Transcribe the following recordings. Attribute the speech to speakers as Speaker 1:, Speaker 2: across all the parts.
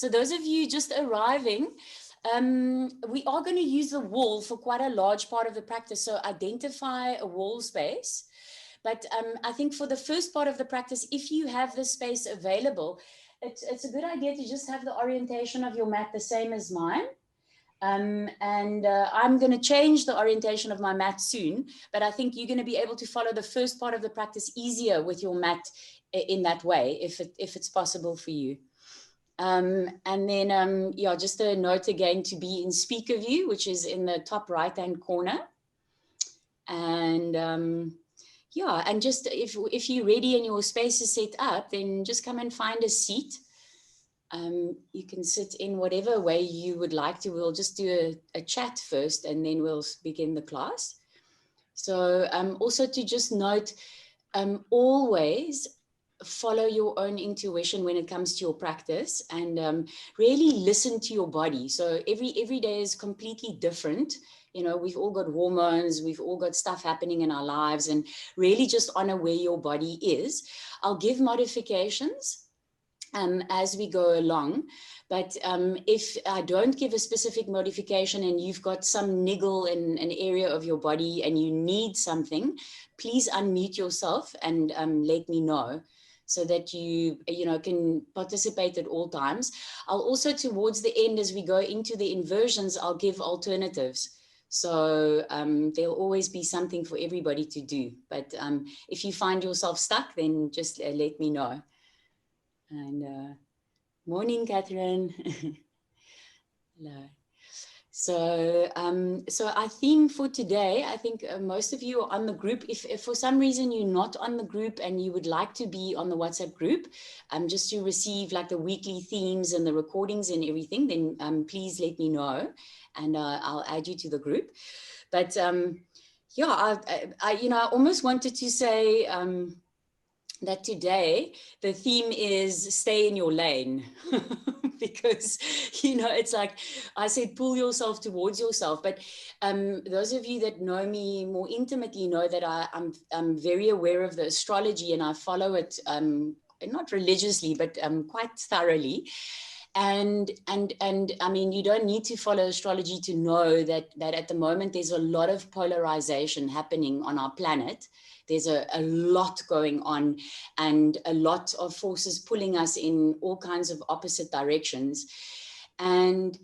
Speaker 1: So those of you just arriving, we are going to use the wall for quite a large part of the practice. So identify a wall space. But I think for the first part of the practice, if you have the space available, it's a good idea to just have the orientation of your mat the same as mine. I'm going to change the orientation of my mat soon, but I think you're going to be able to follow the first part of the practice easier with your mat in that way, if it's possible for you. And then, yeah, just a note again to be in speaker view, which is in the top right-hand corner. And yeah, and just if you're ready and your space is set up, then just come and find a seat. You can sit in whatever way you would like to. We'll just do a chat first, and then we'll begin the class. So also to just note, always follow your own intuition when it comes to your practice, and really listen to your body. So every day is completely different. You know, we've all got hormones, we've all got stuff happening in our lives, and really just honor where your body is. I'll give modifications as we go along. But if I don't give a specific modification and you've got some niggle in an area of your body and you need something, please unmute yourself and let me know, so that you can participate at all times. I'll also, towards the end, as we go into the inversions, I'll give alternatives. So there'll always be something for everybody to do. But if you find yourself stuck, then just let me know. And morning, Catherine. Hello. So our theme for today, I think most of you are on the group. If for some reason you're not on the group and you would like to be on the WhatsApp group, just to receive like the weekly themes and the recordings and everything, then please let me know, and I'll add you to the group. But yeah, I almost wanted to say that today the theme is stay in your lane. Because, it's like I said, pull yourself towards yourself. But those of you that know me more intimately know that I'm very aware of the astrology, and I follow it, not religiously, but quite thoroughly. And I mean, you don't need to follow astrology to know that at the moment there's a lot of polarization happening on our planet. There's a lot going on, and a lot of forces pulling us in all kinds of opposite directions. And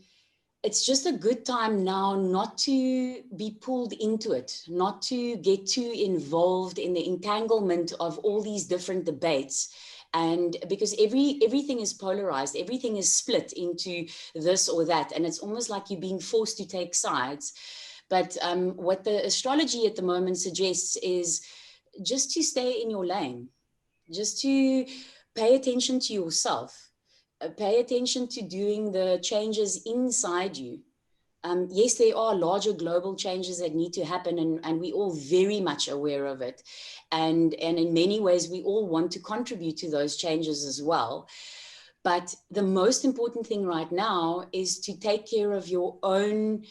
Speaker 1: it's just a good time now not to be pulled into it, not to get too involved in the entanglement of all these different debates. And because everything is polarized, everything is split into this or that, and it's almost like you're being forced to take sides. But what the astrology at the moment suggests is just to stay in your lane, just to pay attention to yourself, pay attention to doing the changes inside you. Yes, there are larger global changes that need to happen, and we're all very much aware of it. And in many ways, we all want to contribute to those changes as well. But the most important thing right now is to take care of your own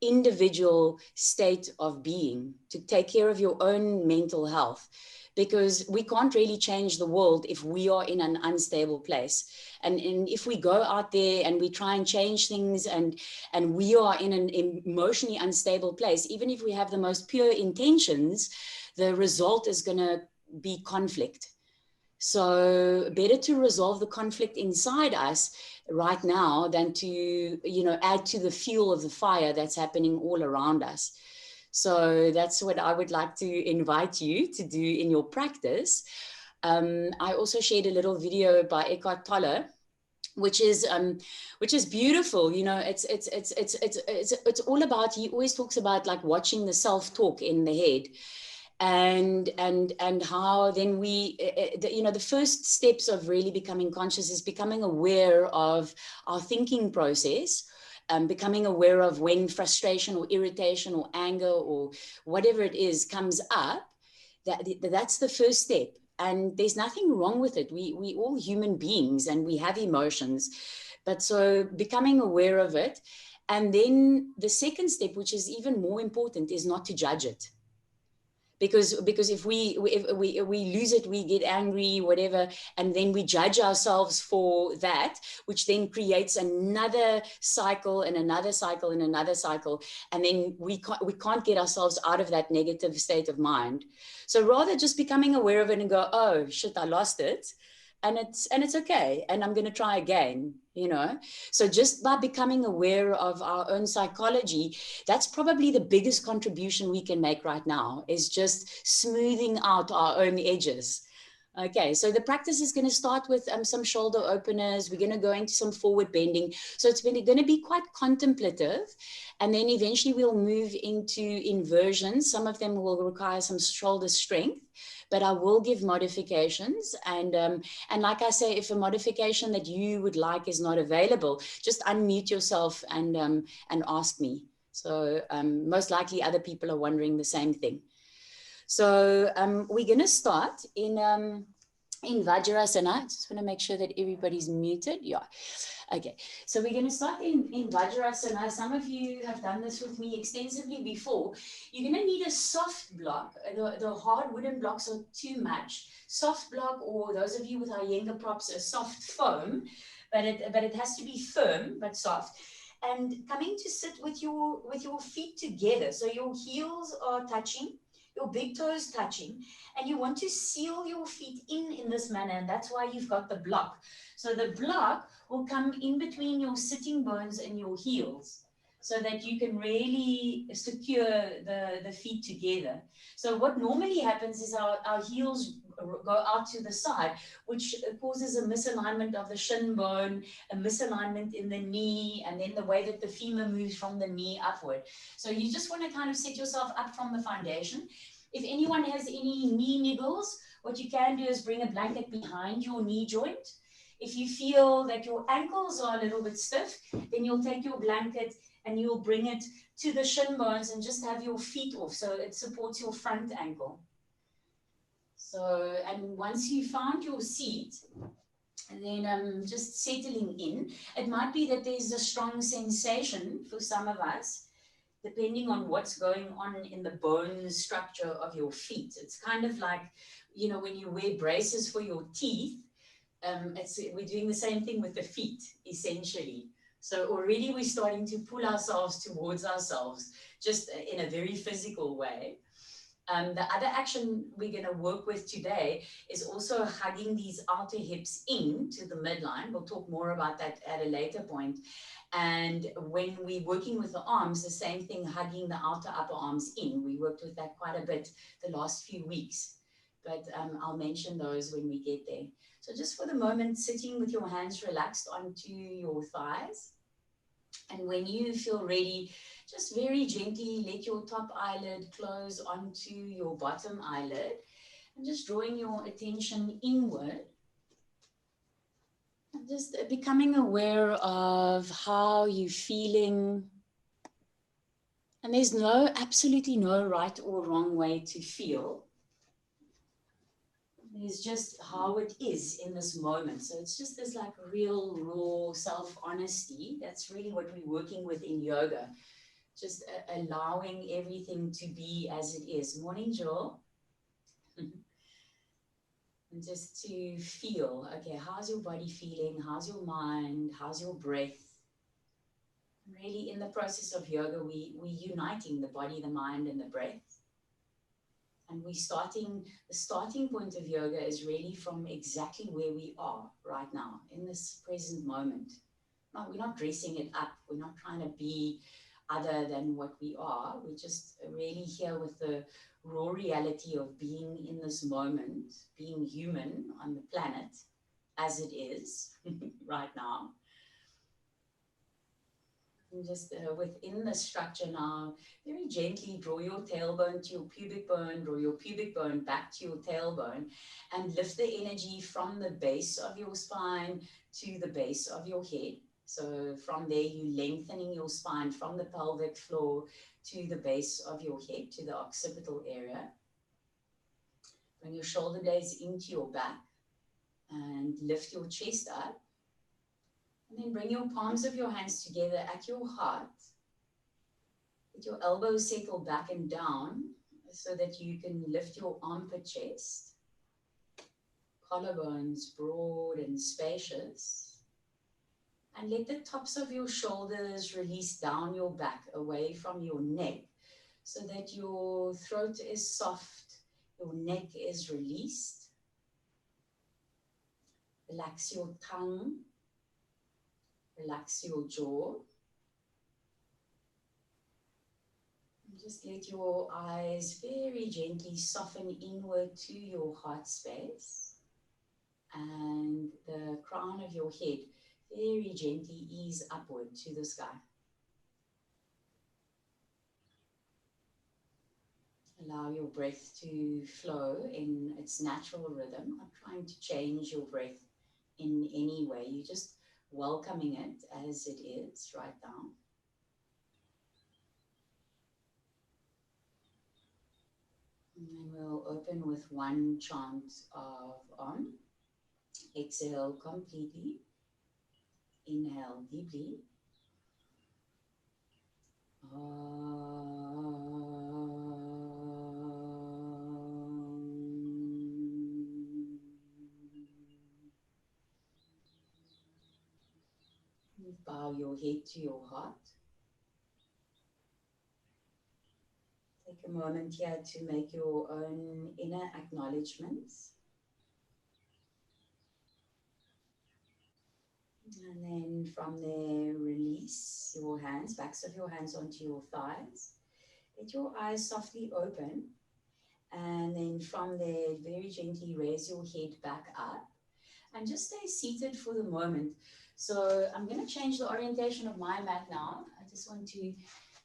Speaker 1: individual state of being, to take care of your own mental health, because we can't really change the world if we are in an unstable place. And if we go out there and we try and change things and we are in an emotionally unstable place, even if we have the most pure intentions, the result is going to be conflict. So better to resolve the conflict inside us right now than to, add to the fuel of the fire that's happening all around us. So that's what I would like to invite you to do in your practice. I also shared a little video by Eckhart Tolle, which is beautiful. It's all about, he always talks about like watching the self-talk in the head. And how then we, the first steps of really becoming conscious is becoming aware of our thinking process, becoming aware of when frustration or irritation or anger or whatever it is comes up. That's the first step. And there's nothing wrong with it. We all human beings and we have emotions. But so becoming aware of it. And then the second step, which is even more important, is not to judge it. because if we lose it, we get angry, whatever, and then we judge ourselves for that, which then creates another cycle and another cycle and another cycle, and then we can't get ourselves out of that negative state of mind. So rather just becoming aware of it and go, oh shit, I lost it, and it's okay, and I'm going to try again, you know. So just by becoming aware of our own psychology, that's probably the biggest contribution we can make right now, is just smoothing out our own edges. Okay, so the practice is going to start with some shoulder openers. We're going to go into some forward bending. So it's going to be quite contemplative. And then eventually we'll move into inversions. Some of them will require some shoulder strength, but I will give modifications. And like I say, if a modification that you would like is not available, just unmute yourself and ask me. So most likely other people are wondering the same thing. So we're going to start in Vajrasana. I just want to make sure that everybody's muted. Yeah. Okay. So we're going to start in Vajrasana. Some of you have done this with me extensively before. You're going to need a soft block. The hard wooden blocks are too much. Soft block, or those of you with Iyengar props, a soft foam, but it has to be firm but soft. And coming to sit with your feet together. So your heels are touching, your big toes touching, and you want to seal your feet in this manner, and that's why you've got the block. So the block will come in between your sitting bones and your heels, so that you can really secure the feet together. So what normally happens is our heels go out to the side, which causes a misalignment of the shin bone, a misalignment in the knee, and then the way that the femur moves from the knee upward. So you just want to kind of set yourself up from the foundation. If anyone has any knee niggles, what you can do is bring a blanket behind your knee joint. If you feel that your ankles are a little bit stiff, then you'll take your blanket and you'll bring it to the shin bones and just have your feet off, so it supports your front ankle. So, and once you found your seat, and then just settling in, it might be that there's a strong sensation for some of us, depending on what's going on in the bone structure of your feet. It's kind of like, you know, when you wear braces for your teeth, we're doing the same thing with the feet, essentially. So already we're starting to pull ourselves towards ourselves, just in a very physical way. The other action we're going to work with today is also hugging these outer hips in to the midline. We'll talk more about that at a later point. And when we're working with the arms, the same thing, hugging the outer upper arms in. We worked with that quite a bit the last few weeks, but I'll mention those when we get there. So just for the moment, sitting with your hands relaxed onto your thighs. And when you feel ready, just very gently let your top eyelid close onto your bottom eyelid, and just drawing your attention inward. And just becoming aware of how you're feeling. And there's absolutely no right or wrong way to feel. There's just how it is in this moment. So it's just this like real, raw self-honesty. That's really what we're working with in yoga. Just allowing everything to be as it is. Morning, Joel. And just to feel, okay, how's your body feeling? How's your mind? How's your breath? Really, in the process of yoga, we're uniting the body, the mind, and the breath. And the starting point of yoga is really from exactly where we are right now, in this present moment. No, we're not dressing it up. We're not trying to be other than what we are. We're just really here with the raw reality of being in this moment, being human on the planet as it is right now. And just within the structure now, very gently draw your tailbone to your pubic bone, draw your pubic bone back to your tailbone, and lift the energy from the base of your spine to the base of your head. So from there, you're lengthening your spine from the pelvic floor to the base of your head, to the occipital area. Bring your shoulder blades into your back and lift your chest up. And then bring your palms of your hands together at your heart. Let your elbows settle back and down so that you can lift your armpit chest, collarbones broad and spacious, and let the tops of your shoulders release down your back, away from your neck, so that your throat is soft, your neck is released. Relax your tongue, relax your jaw. Just let your eyes very gently soften inward to your heart space, and the crown of your head very gently ease upward to the sky. Allow your breath to flow in its natural rhythm, not trying to change your breath in any way. You're just welcoming it as it is right now. And then we'll open with one chant of Om. Exhale completely. Inhale deeply. Bow your head to your heart. Take a moment here to make your own inner acknowledgements. And then from there, release your hands, backs of your hands onto your thighs. Let your eyes softly open. And then from there, very gently raise your head back up. And just stay seated for the moment. So I'm going to change the orientation of my mat now. I just want to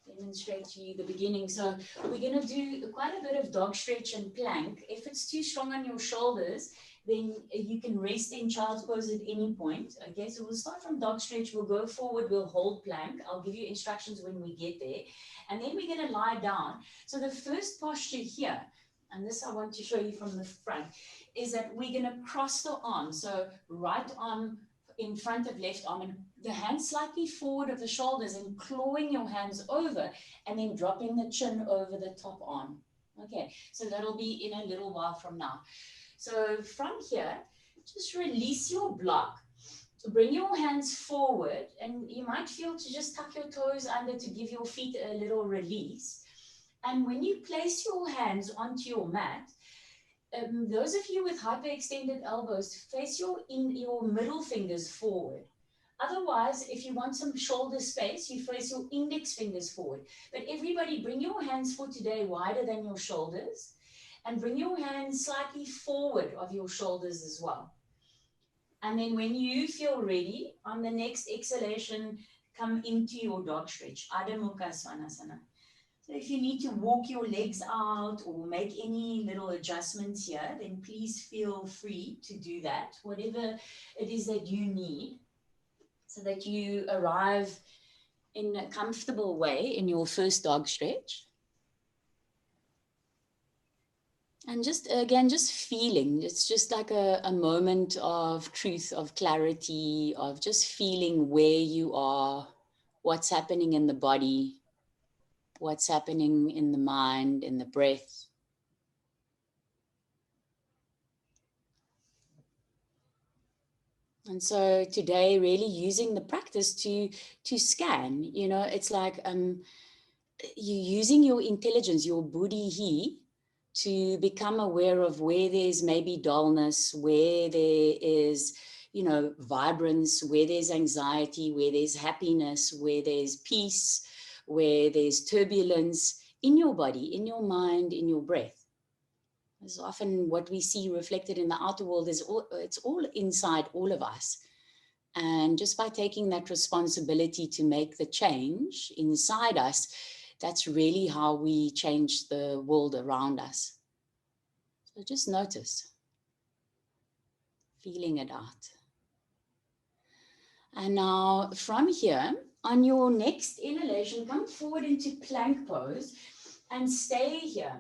Speaker 1: demonstrate to you the beginning. So we're going to do quite a bit of dog stretch and plank. If it's too strong on your shoulders, then you can rest in child's pose at any point. Okay, so we'll start from dog stretch. We'll go forward. We'll hold plank. I'll give you instructions when we get there. And then we're going to lie down. So the first posture here, and this I want to show you from the front, is that we're going to cross the arm. So right arm in front of left arm, and the hands slightly forward of the shoulders and clawing your hands over, and then dropping the chin over the top arm. Okay, so that'll be in a little while from now. So from here, just release your block. Bring your hands forward, and you might feel to just tuck your toes under to give your feet a little release. And when you place your hands onto your mat, those of you with hyperextended elbows, face your middle fingers forward. Otherwise, if you want some shoulder space, you face your index fingers forward. But everybody, bring your hands for today wider than your shoulders, and bring your hands slightly forward of your shoulders as well. And then when you feel ready, on the next exhalation, come into your dog stretch, Adamuka Svanasana. So if you need to walk your legs out or make any little adjustments here, then please feel free to do that, whatever it is that you need, so that you arrive in a comfortable way in your first dog stretch. And just, again, just feeling, it's just like a moment of truth, of clarity, of just feeling where you are, what's happening in the body, what's happening in the mind, in the breath. And so today, really using the practice to scan, you know, it's like you using your intelligence, your buddhi, to become aware of where there's maybe dullness, where there is, you know, vibrance, where there's anxiety, where there's happiness, where there's peace, where there's turbulence in your body, in your mind, in your breath. As often what we see reflected in the outer world is it's all inside all of us. And just by taking that responsibility to make the change inside us, that's really how we change the world around us. So just notice, feeling it out. And now from here, on your next inhalation, come forward into plank pose and stay here.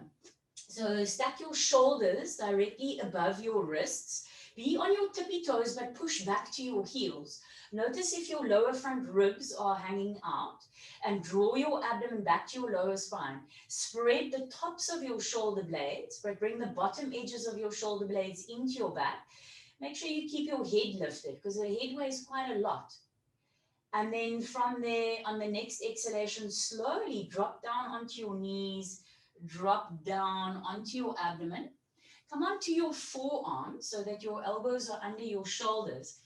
Speaker 1: So stack your shoulders directly above your wrists. Be on your tippy toes, but push back to your heels. Notice if your lower front ribs are hanging out, and draw your abdomen back to your lower spine. Spread the tops of your shoulder blades, but bring the bottom edges of your shoulder blades into your back. Make sure you keep your head lifted because the head weighs quite a lot. And then from there, on the next exhalation, slowly drop down onto your knees, drop down onto your abdomen. Come onto your forearms so that your elbows are under your shoulders.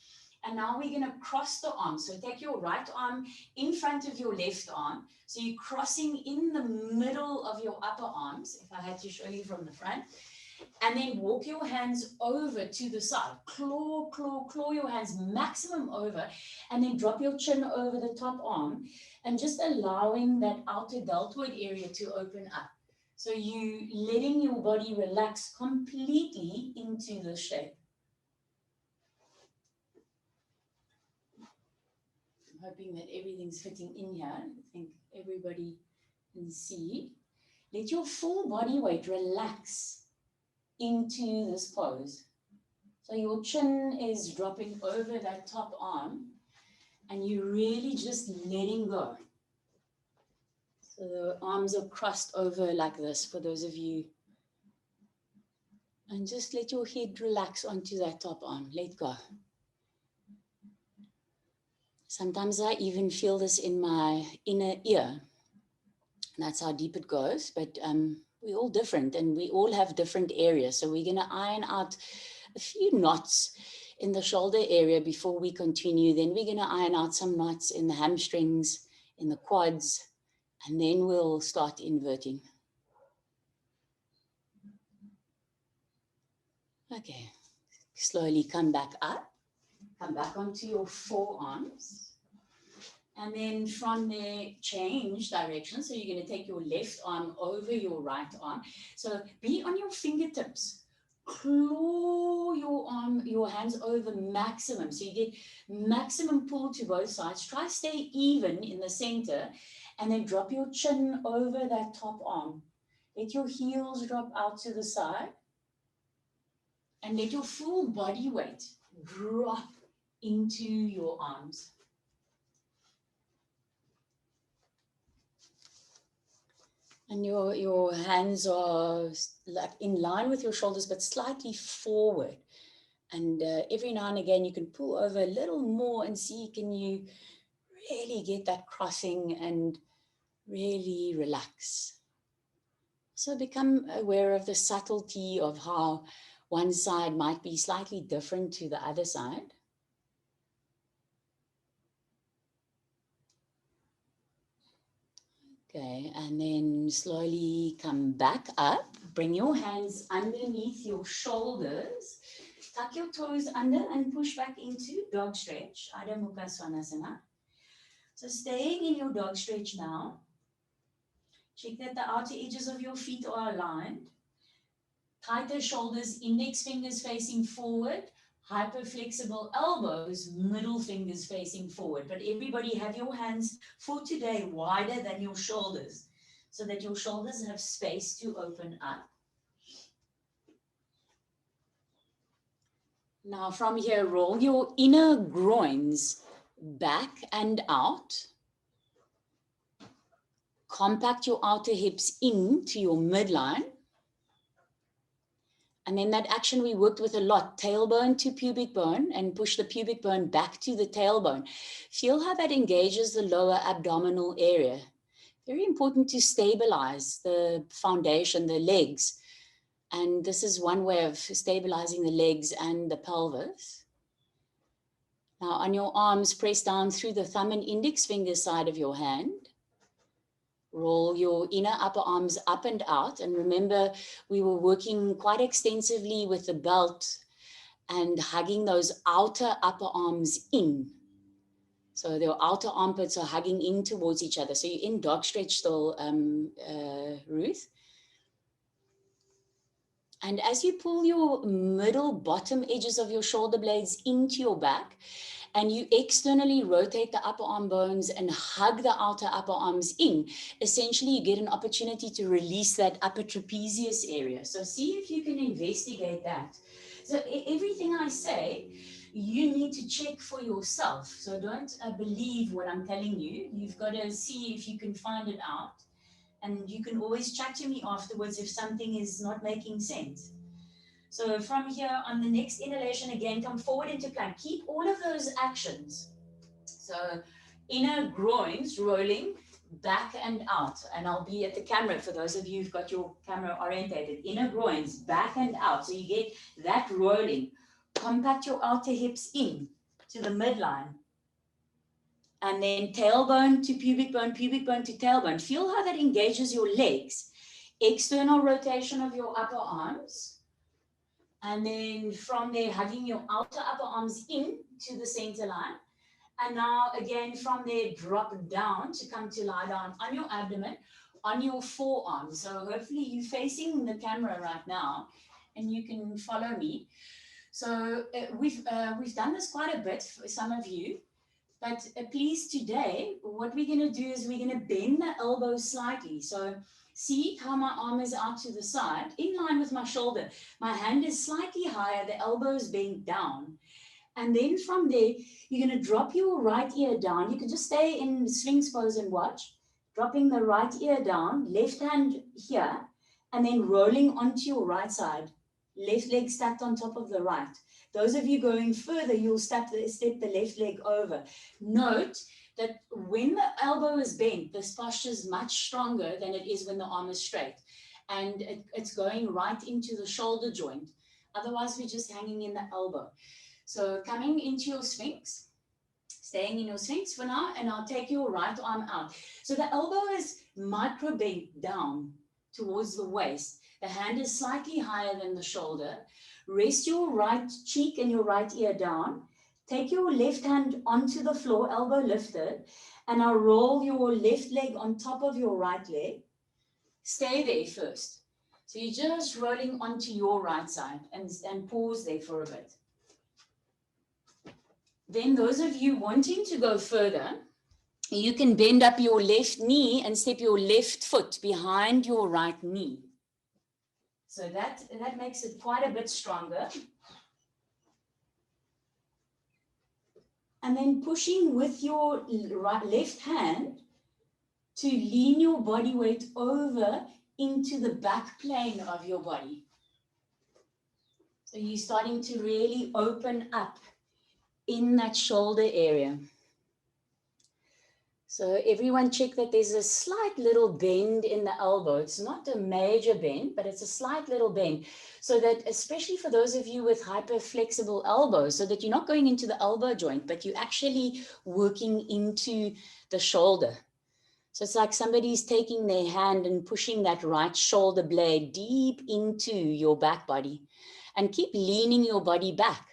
Speaker 1: And now we're going to cross the arms. So take your right arm in front of your left arm. So you're crossing in the middle of your upper arms, if I had to show you from the front. And then walk your hands over to the side. Claw, claw, claw your hands maximum over. And then drop your chin over the top arm. And just allowing that outer deltoid area to open up. So you letting your body relax completely into the shape. I'm hoping that everything's fitting in here. I think everybody can see. Let your full body weight relax into this pose. So your chin is dropping over that top arm and you're really just letting go. So the arms are crossed over like this for those of you. And just let your head relax onto that top arm. Let go. Sometimes I even feel this in my inner ear. That's how deep it goes. But we're all different and we all have different areas. So we're going to iron out a few knots in the shoulder area before we continue. Then we're going to iron out some knots in the hamstrings, in the quads. And then we'll start inverting. Okay, slowly come back up. Come back onto your forearms. And then from there, change direction. So you're going to take your left arm over your right arm. So be on your fingertips. Claw your arm, your hands over maximum. So you get maximum pull to both sides. Try stay even in the center. And then drop your chin over that top arm. Let your heels drop out to the side. And let your full body weight drop into your arms. And your hands are like in line with your shoulders, but slightly forward. And every now and again, you can pull over a little more and see, can you really get that crossing and really relax. So become aware of the subtlety of how one side might be slightly different to the other side. Okay, and then slowly come back up. Bring your hands underneath your shoulders. Tuck your toes under and push back into dog stretch, Adamuka Svanasana. So staying in your dog stretch now. Check that the outer edges of your feet are aligned. Tighter shoulders, index fingers facing forward. Hyper flexible elbows, middle fingers facing forward. But everybody have your hands for today wider than your shoulders so that your shoulders have space to open up. Now from here, roll your inner groins back and out. Compact your outer hips into your midline. And then that action we worked with a lot, tailbone to pubic bone, and push the pubic bone back to the tailbone. Feel how that engages the lower abdominal area. Very important to stabilize the foundation, the legs. And this is one way of stabilizing the legs and the pelvis. Now on your arms, press down through the thumb and index finger side of your hand. Roll your inner upper arms up and out. And remember, we were working quite extensively with the belt and hugging those outer upper arms in. So their outer armpits are hugging in towards each other. So you're in dog stretch still, Ruth. And as you pull your middle bottom edges of your shoulder blades into your back, and you externally rotate the upper arm bones and hug the outer upper arms in, essentially you get an opportunity to release that upper trapezius area. So see if you can investigate that. So everything I say, you need to check for yourself. So don't believe what I'm telling you. You've got to see if you can find it out. And you can always chat to me afterwards if something is not making sense. So from here on the next inhalation, again, come forward into plank. Keep all of those actions. So inner groins rolling back and out. And I'll be at the camera for those of you who've got your camera orientated. Inner groins back and out. So you get that rolling. Compact your outer hips in to the midline. And then tailbone to pubic bone to tailbone. Feel how that engages your legs. External rotation of your upper arms. And then from there, hugging your outer upper arms in to the center line. And now again, from there, drop down to come to lie down on your abdomen, on your forearms. So hopefully you're facing the camera right now and you can follow me. So we've done this quite a bit for some of you. But please today, what we're going to do is we're going to bend the elbows slightly. So see how my arm is out to the side, in line with my shoulder. My hand is slightly higher, the elbow is bent down. And then from there, you're going to drop your right ear down. You can just stay in Sphinx pose and watch. Dropping the right ear down, left hand here, and then rolling onto your right side. Left leg stacked on top of the right. Those of you going further, you'll step the left leg over. Note that when the elbow is bent, this posture is much stronger than it is when the arm is straight. And it's going right into the shoulder joint. Otherwise, we're just hanging in the elbow. So coming into your Sphinx, staying in your Sphinx for now, and I'll take your right arm out. So the elbow is micro bent down towards the waist. The hand is slightly higher than the shoulder. Rest your right cheek and your right ear down. Take your left hand onto the floor, elbow lifted, and now roll your left leg on top of your right leg. Stay there first. So you're just rolling onto your right side and pause there for a bit. Then those of you wanting to go further, you can bend up your left knee and step your left foot behind your right knee. So that makes it quite a bit stronger. And then pushing with your left hand to lean your body weight over into the back plane of your body. So you're starting to really open up in that shoulder area. So everyone check that there's a slight little bend in the elbow. It's not a major bend, but it's a slight little bend. So that, especially for those of you with hyperflexible elbows, so that you're not going into the elbow joint, but you're actually working into the shoulder. So it's like somebody's taking their hand and pushing that right shoulder blade deep into your back body. And keep leaning your body back.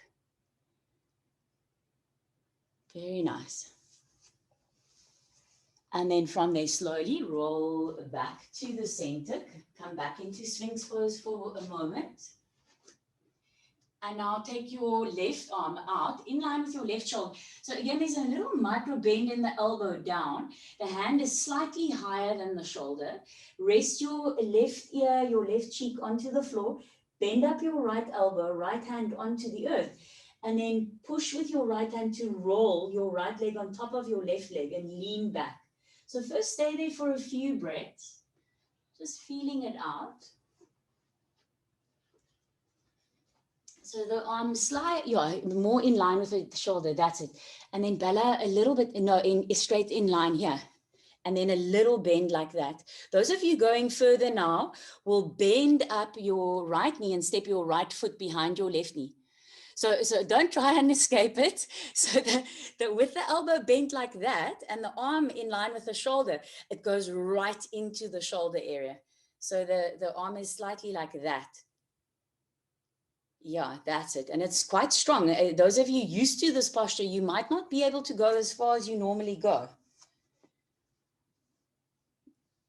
Speaker 1: Very nice. And then from there, slowly roll back to the center. Come back into Sphinx pose for a moment. And now take your left arm out in line with your left shoulder. So again, there's a little micro bend in the elbow down. The hand is slightly higher than the shoulder. Rest your left ear, your left cheek onto the floor. Bend up your right elbow, right hand onto the earth. And then push with your right hand to roll your right leg on top of your left leg and lean back. So first stay there for a few breaths, just feeling it out. So the arm slide, more in line with the shoulder, that's it. And then Bella a little bit, straight in line here. And then a little bend like that. Those of you going further now will bend up your right knee and step your right foot behind your left knee. So don't try and escape it. So with the elbow bent like that and the arm in line with the shoulder, it goes right into the shoulder area. So the arm is slightly like that. Yeah, that's it. And it's quite strong. Those of you used to this posture, you might not be able to go as far as you normally go.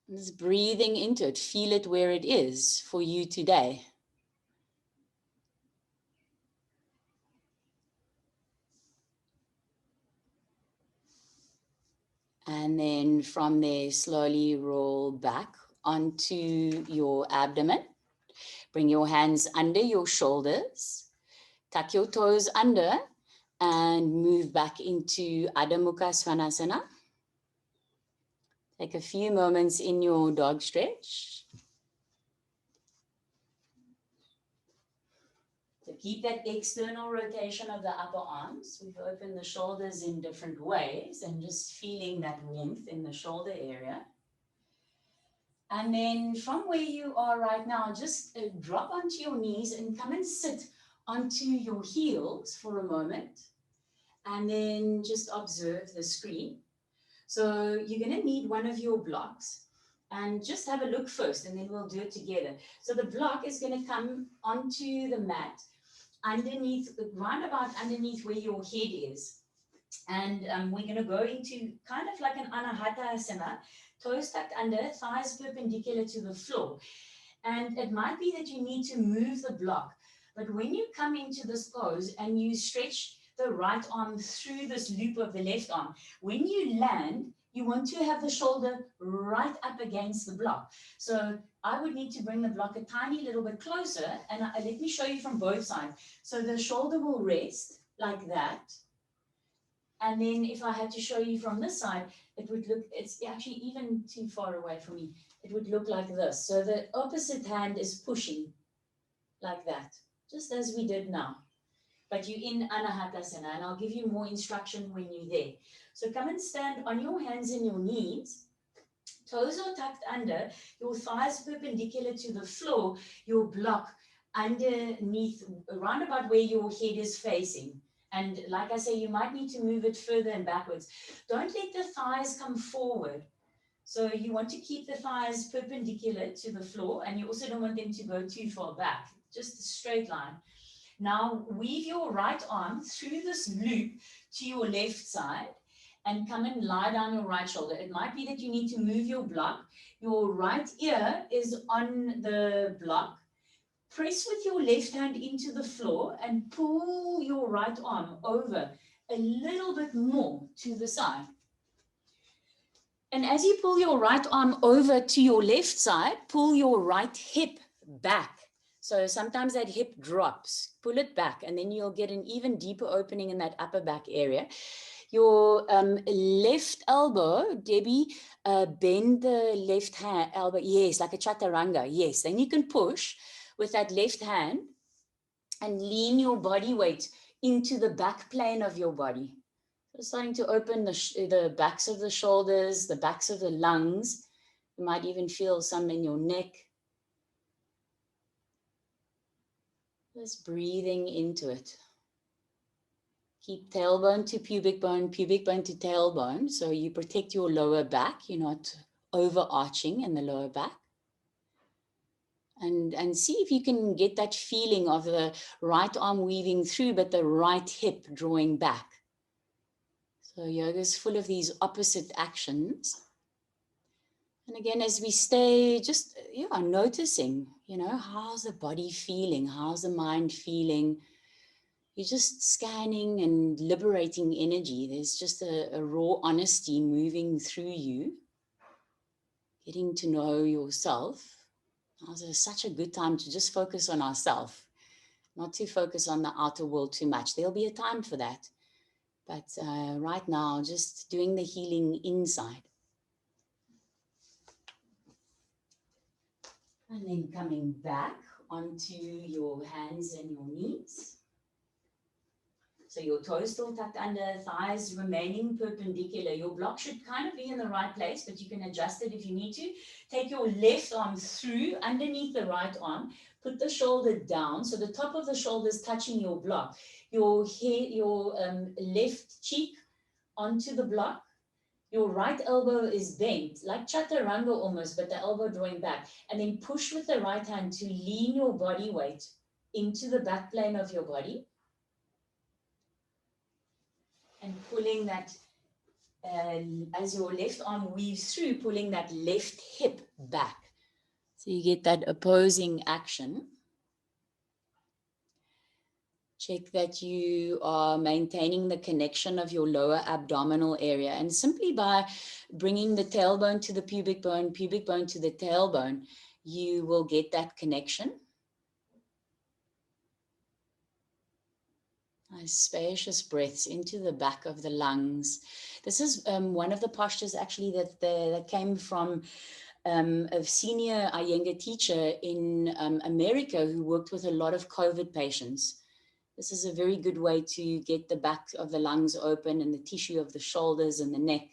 Speaker 1: Just breathing into it. Feel it where it is for you today. And then from there, slowly roll back onto your abdomen. Bring your hands under your shoulders. Tuck your toes under and move back into Adamuka Svanasana. Take a few moments in your dog stretch. So keep that external rotation of the upper arms. We've opened the shoulders in different ways and just feeling that warmth in the shoulder area. And then from where you are right now, just drop onto your knees and come and sit onto your heels for a moment. And then just observe the screen. So you're going to need one of your blocks. And just have a look first, and then we'll do it together. So the block is going to come onto the mat, underneath, roundabout underneath where your head is. And we're going to go into kind of like an Anahata, toes tucked under, thighs perpendicular to the floor. And it might be that you need to move the block. But when you come into this pose and you stretch the right arm through this loop of the left arm, when you land, you want to have the shoulder right up against the block. So I would need to bring the block a tiny little bit closer, and let me show you from both sides. So the shoulder will rest like that. And then if I had to show you from this side, it would look, it's actually even too far away from me. It would look like this. So the opposite hand is pushing like that, just as we did now. But you're in Anahatasana, and I'll give you more instruction when you're there. So come and stand on your hands and your knees. Toes are tucked under, your thighs perpendicular to the floor, your block underneath, around about where your head is facing. And like I say, you might need to move it further and backwards. Don't let the thighs come forward. So you want to keep the thighs perpendicular to the floor, and you also don't want them to go too far back, just a straight line. Now weave your right arm through this loop to your left side and come and lie down your right shoulder. It might be that you need to move your block. Your right ear is on the block. Press with your left hand into the floor and pull your right arm over a little bit more to the side. And as you pull your right arm over to your left side, pull your right hip back. So sometimes that hip drops, pull it back, and then you'll get an even deeper opening in that upper back area. Your left elbow, Debbie, bend the left hand, elbow, yes, like a chaturanga, yes. Then you can push with that left hand and lean your body weight into the back plane of your body. So starting to open the backs of the shoulders, the backs of the lungs. You might even feel some in your neck. Just breathing into it. Keep tailbone to pubic bone to tailbone. So you protect your lower back. You're not overarching in the lower back. And see if you can get that feeling of the right arm weaving through, but the right hip drawing back. So yoga is full of these opposite actions. And again, as we stay just noticing, how's the body feeling? How's the mind feeling? You're just scanning and liberating energy. There's just a raw honesty moving through you, getting to know yourself. Now's such a good time to just focus on ourselves, not to focus on the outer world too much. There'll be a time for that. But right now, just doing the healing inside. And then coming back onto your hands and your knees. So your toes still tucked under, thighs remaining perpendicular. Your block should kind of be in the right place, but you can adjust it if you need to. Take your left arm through underneath the right arm. Put the shoulder down, so the top of the shoulder is touching your block. Your head, your left cheek onto the block. Your right elbow is bent, like chaturanga almost, but the elbow drawing back. And then push with the right hand to lean your body weight into the back plane of your body. And pulling that, as your left arm weaves through, pulling that left hip back. So you get that opposing action. Check that you are maintaining the connection of your lower abdominal area. And simply by bringing the tailbone to the pubic bone to the tailbone, you will get that connection. Nice spacious breaths into the back of the lungs. This is one of the postures actually that came from a senior Iyengar teacher in America who worked with a lot of COVID patients. This is a very good way to get the back of the lungs open and the tissue of the shoulders and the neck.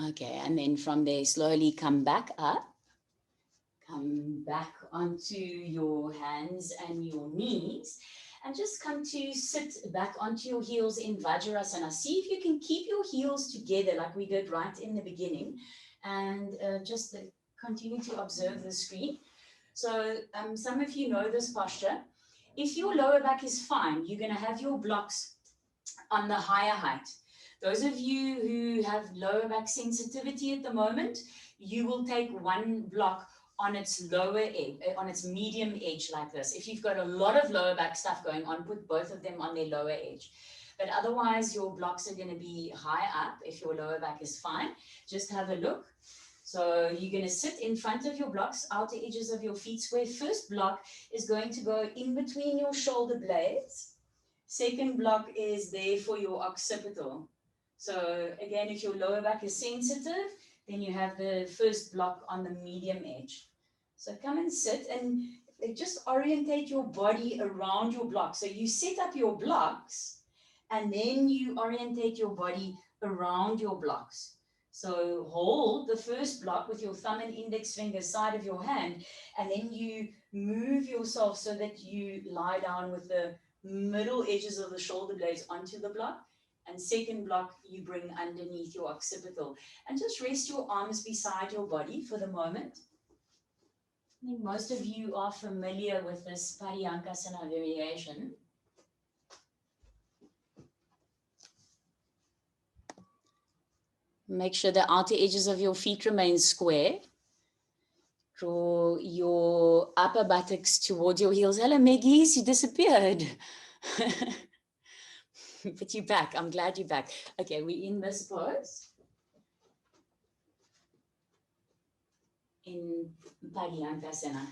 Speaker 1: Okay, and then from there, slowly come back up. Come back onto your hands and your knees. And just come to sit back onto your heels in Vajrasana. See if you can keep your heels together like we did right in the beginning. And just continue to observe the screen. So some of you know this posture. If your lower back is fine, you're going to have your blocks on the higher height. Those of you who have lower back sensitivity at the moment, you will take one block on its lower edge, on its medium edge like this. If you've got a lot of lower back stuff going on, put both of them on their lower edge. But otherwise, your blocks are going to be high up if your lower back is fine. Just have a look. So you're going to sit in front of your blocks, outer edges of your feet square. First block is going to go in between your shoulder blades. Second block is there for your occipital. So again, if your lower back is sensitive, then you have the first block on the medium edge. So come and sit and just orientate your body around your block. So you set up your blocks and then you orientate your body around your blocks. So hold the first block with your thumb and index finger side of your hand, and then you move yourself so that you lie down with the middle edges of the shoulder blades onto the block. And second block, you bring underneath your occipital. And just rest your arms beside your body for the moment. I think most of you are familiar with this Paryankasana variation. Make sure the outer edges of your feet remain square. Draw your upper buttocks towards your heels. Hello, Meggies, you disappeared. But you're back. I'm glad you're back. Okay, we're in this pose. In Paryankasana.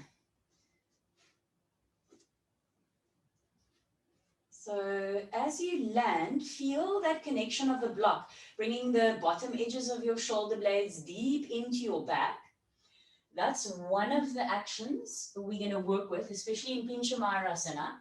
Speaker 1: So as you land, feel that connection of the block, bringing the bottom edges of your shoulder blades deep into your back. That's one of the actions we're going to work with, especially in pincha mayurasana.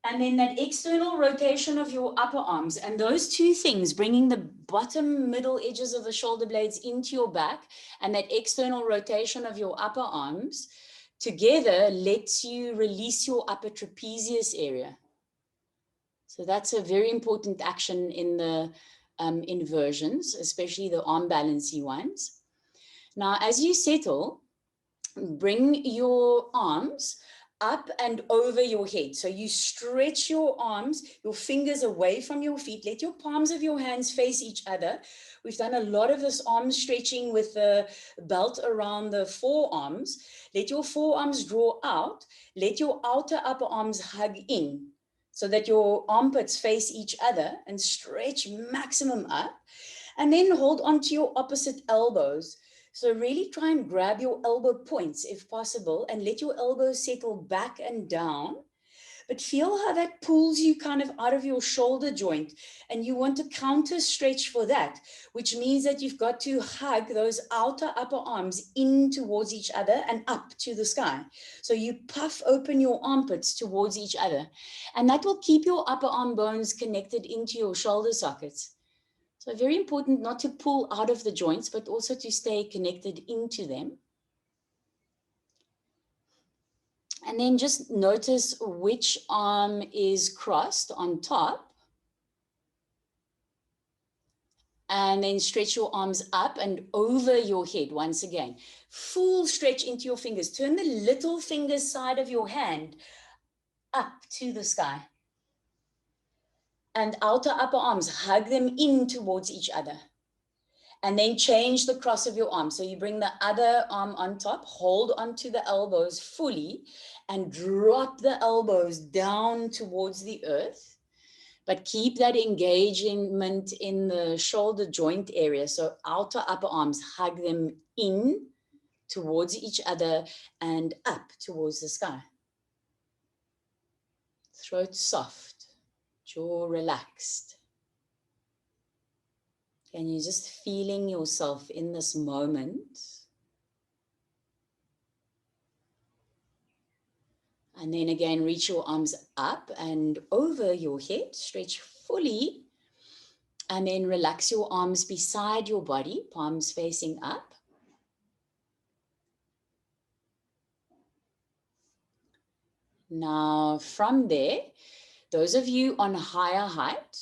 Speaker 1: And then that external rotation of your upper arms, and those two things, bringing the bottom middle edges of the shoulder blades into your back and that external rotation of your upper arms together lets you release your upper trapezius area. So that's a very important action in the inversions, especially the arm balancey ones. Now, as you settle, bring your arms up and over your head. So you stretch your arms, your fingers away from your feet. Let your palms of your hands face each other. We've done a lot of this arm stretching with the belt around the forearms. Let your forearms draw out. Let your outer upper arms hug in so that your armpits face each other and stretch maximum up. And then hold on to your opposite elbows. So really try and grab your elbow points if possible and let your elbows settle back and down. But feel how that pulls you kind of out of your shoulder joint. And you want to counter stretch for that, which means that you've got to hug those outer upper arms in towards each other and up to the sky. So you puff open your armpits towards each other. And that will keep your upper arm bones connected into your shoulder sockets. So very important not to pull out of the joints, but also to stay connected into them. And then just notice which arm is crossed on top. And then stretch your arms up and over your head once again. Full stretch into your fingers. Turn the little fingers side of your hand up to the sky. And outer upper arms, hug them in towards each other. And then change the cross of your arm. So you bring the other arm on top, hold onto the elbows fully, and drop the elbows down towards the earth. but keep that engagement in the shoulder joint area. So outer upper arms, hug them in towards each other and up towards the sky. Throat soft, jaw relaxed. And you're just feeling yourself in this moment. And then again, reach your arms up and over your head, stretch fully. And then relax your arms beside your body, palms facing up. Now from there, those of you on higher height,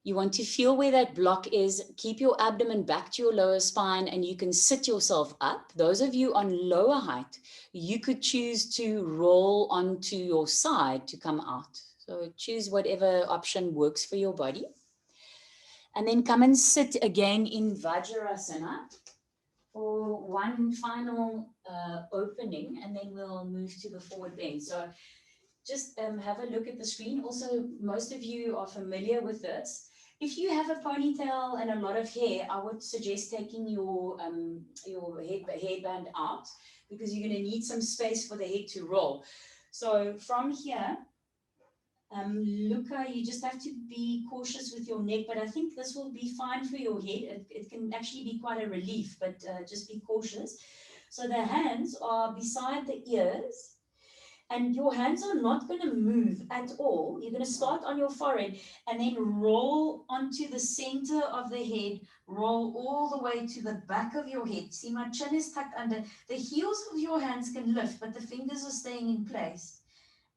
Speaker 1: you want to feel where that block is. Keep your abdomen back to your lower spine and you can sit yourself up. Those of you on lower height, you could choose to roll onto your side to come out. So choose whatever option works for your body. And then come and sit again in Vajrasana for one final opening, and then we'll move to the forward bend. So just have a look at the screen. Also, most of you are familiar with this. If you have a ponytail and a lot of hair, I would suggest taking your hairband out, because you're going to need some space for the head to roll. So from here, Luca, you just have to be cautious with your neck, but I think this will be fine for your head. It can actually be quite a relief, but just be cautious. So the hands are beside the ears, and your hands are not going to move at all. You're going to start on your forehead and then roll onto the center of the head, roll all the way to the back of your head. See, my chin is tucked under. The heels of your hands can lift, but the fingers are staying in place.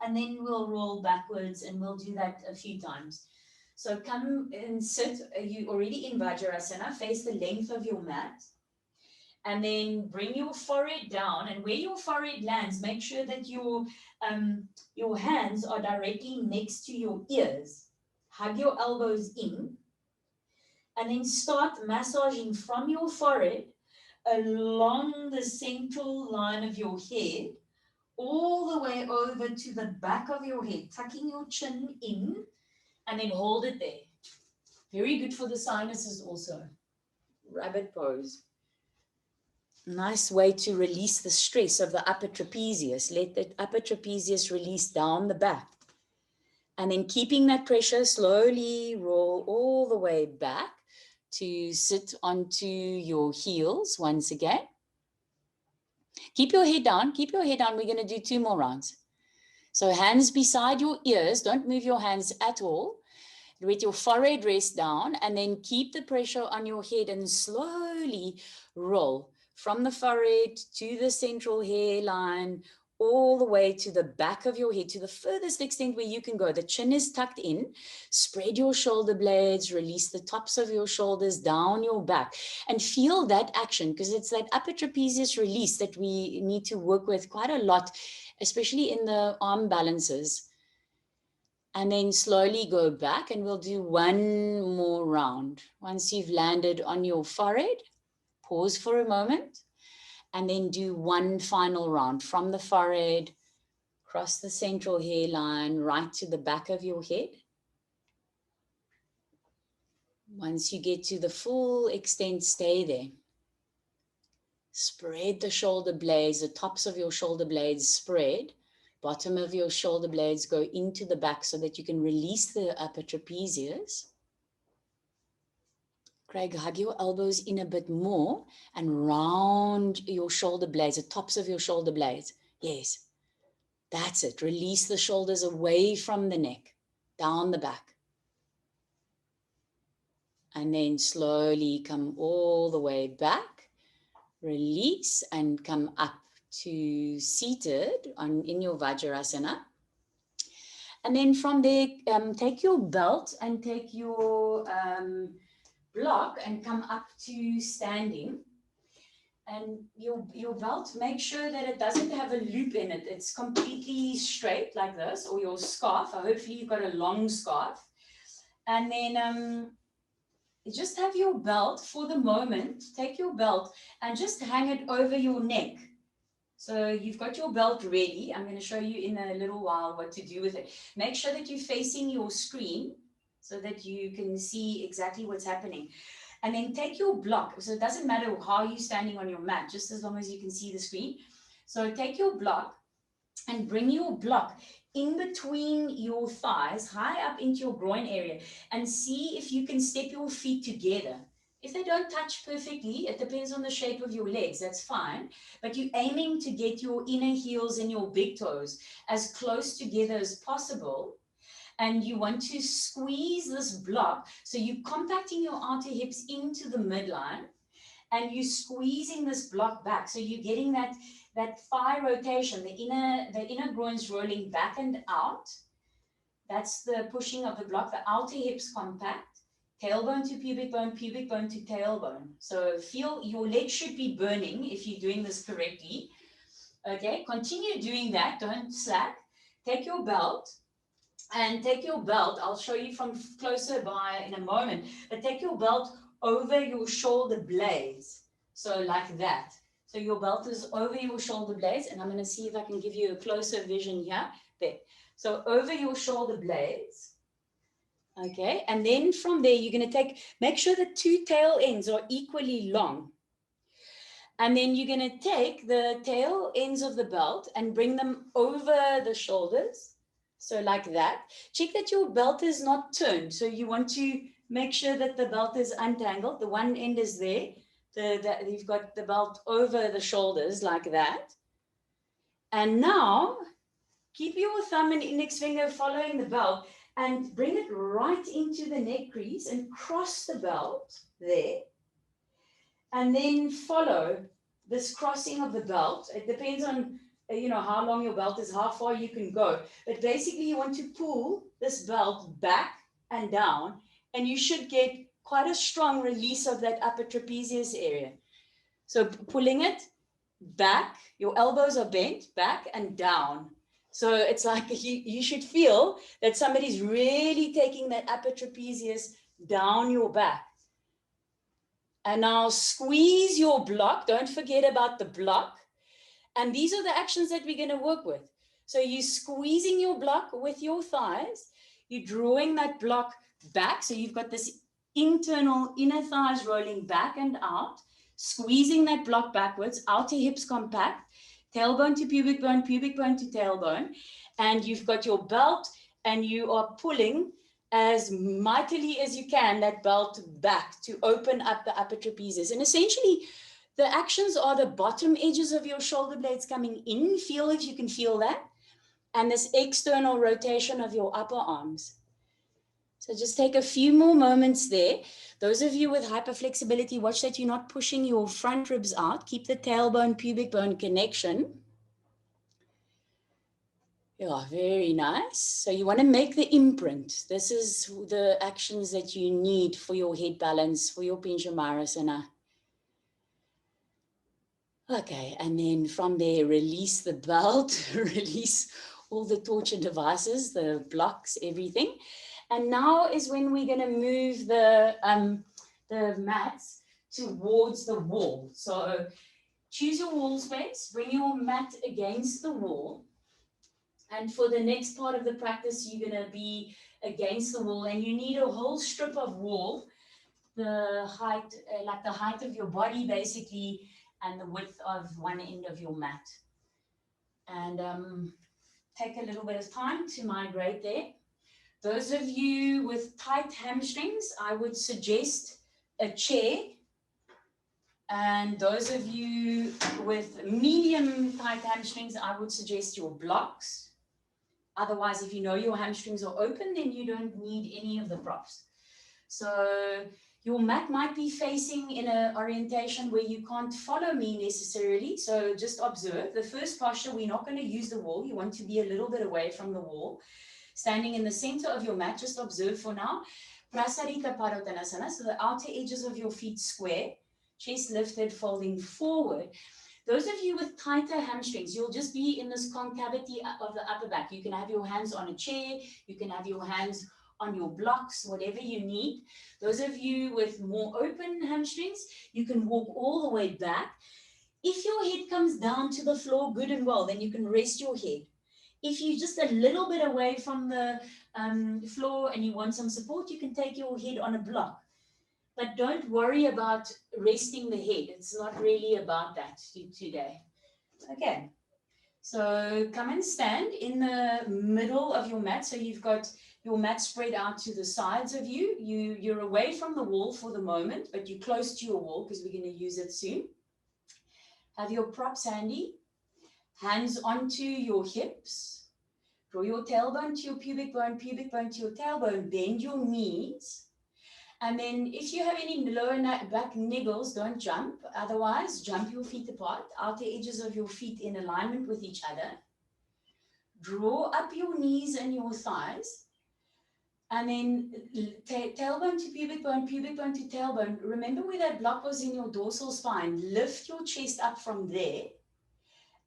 Speaker 1: And then we'll roll backwards, and we'll do that a few times. So come and sit. You already in Vajrasana, face the length of your mat. And then bring your forehead down, and where your forehead lands, make sure that your hands are directly next to your ears. Hug your elbows in, and then start massaging from your forehead along the central line of your head, all the way over to the back of your head, tucking your chin in, and then hold it there. Very good for the sinuses also. Rabbit pose. Nice way to release the stress of the upper trapezius. Let the upper trapezius release down the back. And then keeping that pressure, slowly roll all the way back to sit onto your heels once again. Keep your head down, keep your head down. We're going to do 2 more rounds. So hands beside your ears, don't move your hands at all. Let your forehead rest down, and then keep the pressure on your head and slowly roll from the forehead to the central hairline, all the way to the back of your head, to the furthest extent where you can go. The chin is tucked in. Spread your shoulder blades, release the tops of your shoulders down your back, and feel that action, because it's that upper trapezius release that we need to work with quite a lot, especially in the arm balances. And then slowly go back, and we'll do 1 more round. Once you've landed on your forehead, pause for a moment, and then do 1 final round from the forehead, cross the central hairline, right to the back of your head. Once you get to the full extent, stay there. Spread the shoulder blades, the tops of your shoulder blades spread. Bottom of your shoulder blades go into the back so that you can release the upper trapezius. Craig, hug your elbows in a bit more and round your shoulder blades, the tops of your shoulder blades. Yes, that's it. Release the shoulders away from the neck, down the back. And then slowly come all the way back. Release and come up to seated in your Vajrasana. And then from there, take your belt and take your block and come up to standing. And your belt, make sure that it doesn't have a loop in it. It's completely straight like this, or your scarf. Hopefully you've got a long scarf. And then just have your belt for the moment. Take your belt and just hang it over your neck. So you've got your belt ready. I'm going to show you in a little while what to do with it. Make sure that you're facing your screen so that you can see exactly what's happening. And then take your block. So it doesn't matter how you're standing on your mat, just as long as you can see the screen. So take your block and bring your block in between your thighs, high up into your groin area, and see if you can step your feet together. If they don't touch perfectly, it depends on the shape of your legs, that's fine. But you're aiming to get your inner heels and your big toes as close together as possible. And you want to squeeze this block. So you're compacting your outer hips into the midline, and you're squeezing this block back. So you're getting that thigh rotation, the inner groins rolling back and out. That's the pushing of the block. The outer hips compact, tailbone to pubic bone to tailbone. So feel your legs should be burning if you're doing this correctly. Okay, continue doing that. Don't slack. Take your belt. And take your belt, I'll show you from closer by in a moment, but take your belt over your shoulder blades. So like that. So your belt is over your shoulder blades, and I'm going to see if I can give you a closer vision here. There. So over your shoulder blades. Okay, and then from there, you're going to make sure the two tail ends are equally long. And then you're going to take the tail ends of the belt and bring them over the shoulders. So like that. Check that your belt is not turned. So you want to make sure that the belt is untangled. The one end is there. You've got the belt over the shoulders like that. And now keep your thumb and index finger following the belt and bring it right into the neck crease and cross the belt there. And then follow this crossing of the belt. It depends on how long your belt is, how far you can go. But basically you want to pull this belt back and down, and you should get quite a strong release of that upper trapezius area. So pulling it back, your elbows are bent back and down. So it's like you should feel that somebody's really taking that upper trapezius down your back. And now squeeze your block. Don't forget about the block. And these are the actions that we're going to work with. So you're squeezing your block with your thighs. You're drawing that block back. So you've got this internal inner thighs rolling back and out, squeezing that block backwards, outer hips compact, tailbone to pubic bone to tailbone. And you've got your belt, and you are pulling as mightily as you can that belt back to open up the upper trapezius. And essentially, the actions are the bottom edges of your shoulder blades coming in. Feel if you can feel that. And this external rotation of your upper arms. So just take a few more moments there. Those of you with hyperflexibility, watch that you're not pushing your front ribs out. Keep the tailbone, pubic bone connection. Yeah, very nice. So you want to make the imprint. This is the actions that you need for your head balance, for your pincha mayurasana. Okay, and then from there, release the belt, release all the torture devices, the blocks, everything. And now is when we're going to move the mats towards the wall. So choose your wall space, bring your mat against the wall. And for the next part of the practice, you're going to be against the wall, and you need a whole strip of wall, the height, like the height of your body, basically, and the width of one end of your mat. And take a little bit of time to migrate there. Those of you with tight hamstrings, I would suggest a chair. And those of you with medium tight hamstrings, I would suggest your blocks. Otherwise, if you know your hamstrings are open, then you don't need any of the props. So your mat might be facing in an orientation where you can't follow me necessarily. So just observe. The first posture, we're not going to use the wall. You want to be a little bit away from the wall. Standing in the center of your mat, just observe for now. Prasarita Padottanasana. So the outer edges of your feet square, chest lifted, folding forward. Those of you with tighter hamstrings, you'll just be in this concavity of the upper back. You can have your hands on a chair. You can have your hands on your blocks, whatever you need. Those of you with more open hamstrings, you can walk all the way back. If your head comes down to the floor, good and well, then you can rest your head. If you're just a little bit away from the floor and you want some support, you can take your head on a block. But don't worry about resting the head. It's not really about that today. Okay. So come and stand in the middle of your mat. So you've got your mat spread out to the sides of you. You're away from the wall for the moment, but you're close to your wall because we're going to use it soon. Have your props handy. Hands onto your hips. Draw your tailbone to your pubic bone to your tailbone. Bend your knees. And then if you have any lower back niggles, don't jump. Otherwise, jump your feet apart, outer edges of your feet in alignment with each other. Draw up your knees and your thighs. And then tailbone to pubic bone to tailbone. Remember where that block was in your dorsal spine. Lift your chest up from there.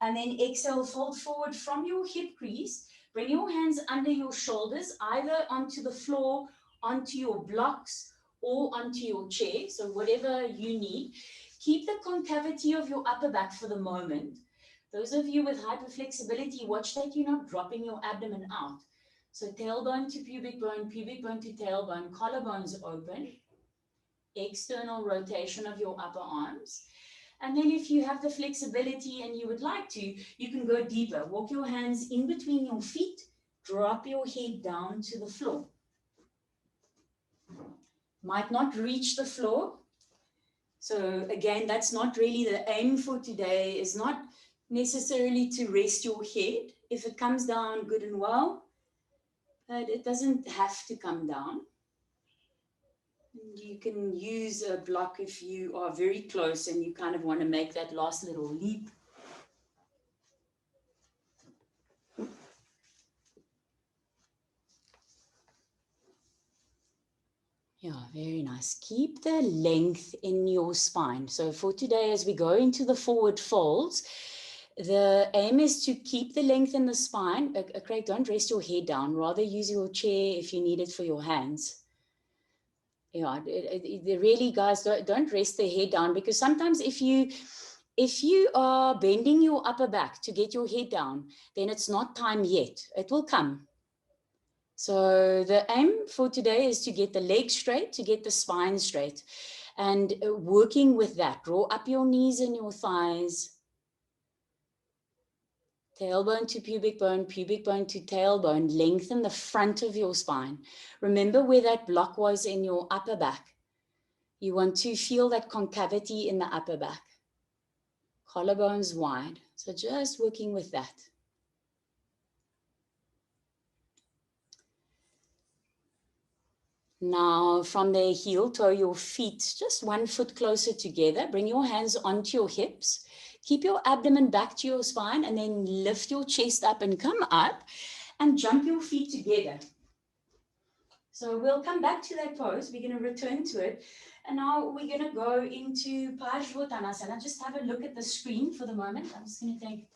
Speaker 1: And then exhale, fold forward from your hip crease. Bring your hands under your shoulders, either onto the floor, onto your blocks, or onto your chair, so whatever you need. Keep the concavity of your upper back for the moment. Those of you with hyperflexibility, watch that you're not dropping your abdomen out. So tailbone to pubic bone to tailbone, collarbones open, external rotation of your upper arms. And then if you have the flexibility and you would like to, you can go deeper. Walk your hands in between your feet, drop your head down to the floor. Might not reach the floor. So again, that's not really the aim for today, is not necessarily to rest your head. If it comes down, good and well, but it doesn't have to come down. You can use a block if you are very close and you kind of want to make that last little leap. Yeah, very nice. Keep the length in your spine. So for today, as we go into the forward folds, the aim is to keep the length in the spine. Craig, don't rest your head down. Rather use your chair if you need it for your hands. Yeah, really, guys, don't rest the head down, because sometimes if you are bending your upper back to get your head down, then it's not time yet. It will come. So the aim for today is to get the legs straight, to get the spine straight, and working with that. Draw up your knees and your thighs. Tailbone to pubic bone to tailbone. Lengthen the front of your spine. Remember where that block was in your upper back. You want to feel that concavity in the upper back. Collarbones wide. So just working with that. Now from the heel toe, your feet just 1 foot closer together. Bring your hands onto your hips. Keep your abdomen back to your spine, and then lift your chest up and come up and jump your feet together. So we'll come back to that pose. We're going to return to it. And now we're going to go into Vajrasana. Just have a look at the screen for the moment. I'm just going to take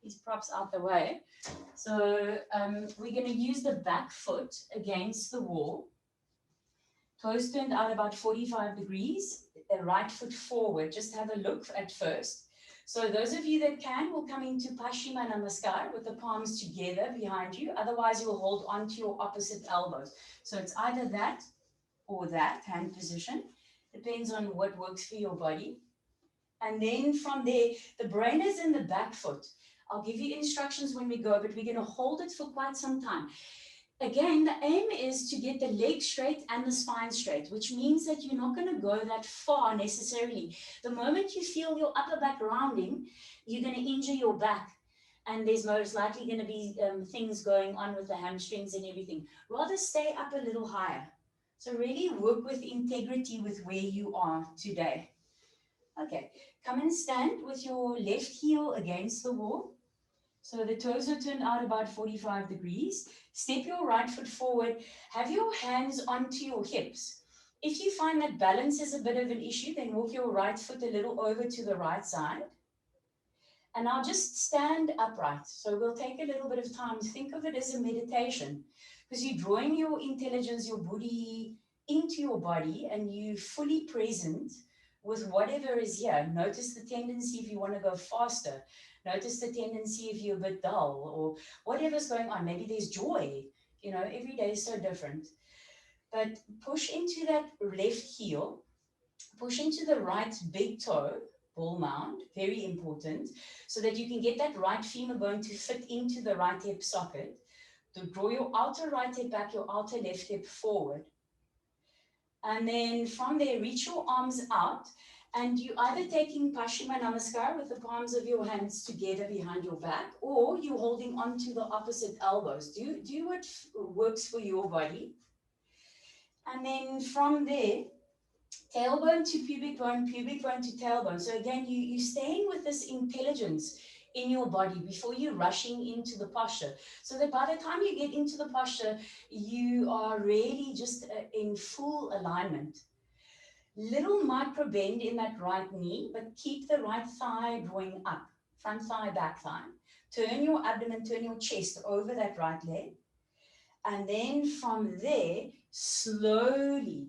Speaker 1: these props out the way. So we're going to use the back foot against the wall. Toes turned out about 45 degrees, the right foot forward. Just have a look at first. So those of you that can will come into Paschimana Namaskar with the palms together behind you. Otherwise, you'll hold on to your opposite elbows. So it's either that or that hand position. Depends on what works for your body. And then from there, the brain is in the back foot. I'll give you instructions when we go, but we're going to hold it for quite some time. Again, the aim is to get the legs straight and the spine straight, which means that you're not going to go that far necessarily. The moment you feel your upper back rounding, you're going to injure your back. And there's most likely going to be things going on with the hamstrings and everything. Rather stay up a little higher. So really work with integrity with where you are today. Okay, come and stand with your left heel against the wall. So the toes are turned out about 45 degrees. Step your right foot forward. Have your hands onto your hips. If you find that balance is a bit of an issue, then walk your right foot a little over to the right side. And now just stand upright. So we'll take a little bit of time. Think of it as a meditation, because you're drawing your intelligence, your buddhi into your body, and you're fully present with whatever is here. Notice the tendency if you want to go faster. Notice the tendency if you're a bit dull or whatever's going on. Maybe there's joy. You know, every day is so different. But push into that left heel, push into the right big toe, ball mound, very important, so that you can get that right femur bone to fit into the right hip socket. To draw your outer right hip back, your outer left hip forward. And then from there, reach your arms out. And you either taking Paschimma Namaskar with the palms of your hands together behind your back, or you're holding on to the opposite elbows. Do what works for your body. And then from there, tailbone to pubic bone to tailbone. So again, you're staying with this intelligence in your body before you're rushing into the posture. So that by the time you get into the posture, you are really just in full alignment. Little micro bend in that right knee, but keep the right thigh drawing up, front thigh, back thigh. Turn your abdomen, turn your chest over that right leg. And then from there, slowly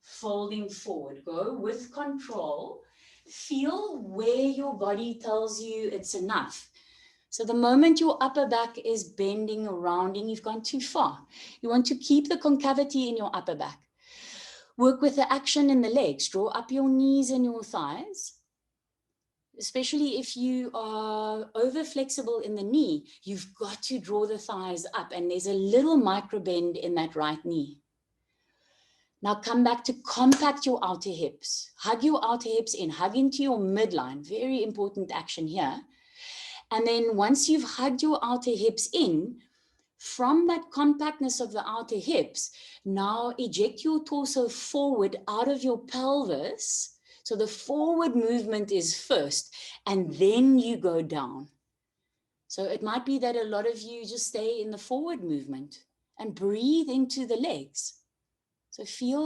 Speaker 1: folding forward. Go with control. Feel where your body tells you it's enough. So the moment your upper back is bending or rounding, you've gone too far. You want to keep the concavity in your upper back. Work with the action in the legs. Draw up your knees and your thighs. Especially if you are over flexible in the knee, you've got to draw the thighs up, and there's a little micro bend in that right knee. Now come back to compact your outer hips. Hug your outer hips in, hug into your midline. Very important action here. And then once you've hugged your outer hips in, from that compactness of the outer hips, now eject your torso forward out of your pelvis. So the forward movement is first, and then you go down. So it might be that a lot of you just stay in the forward movement and breathe into the legs. So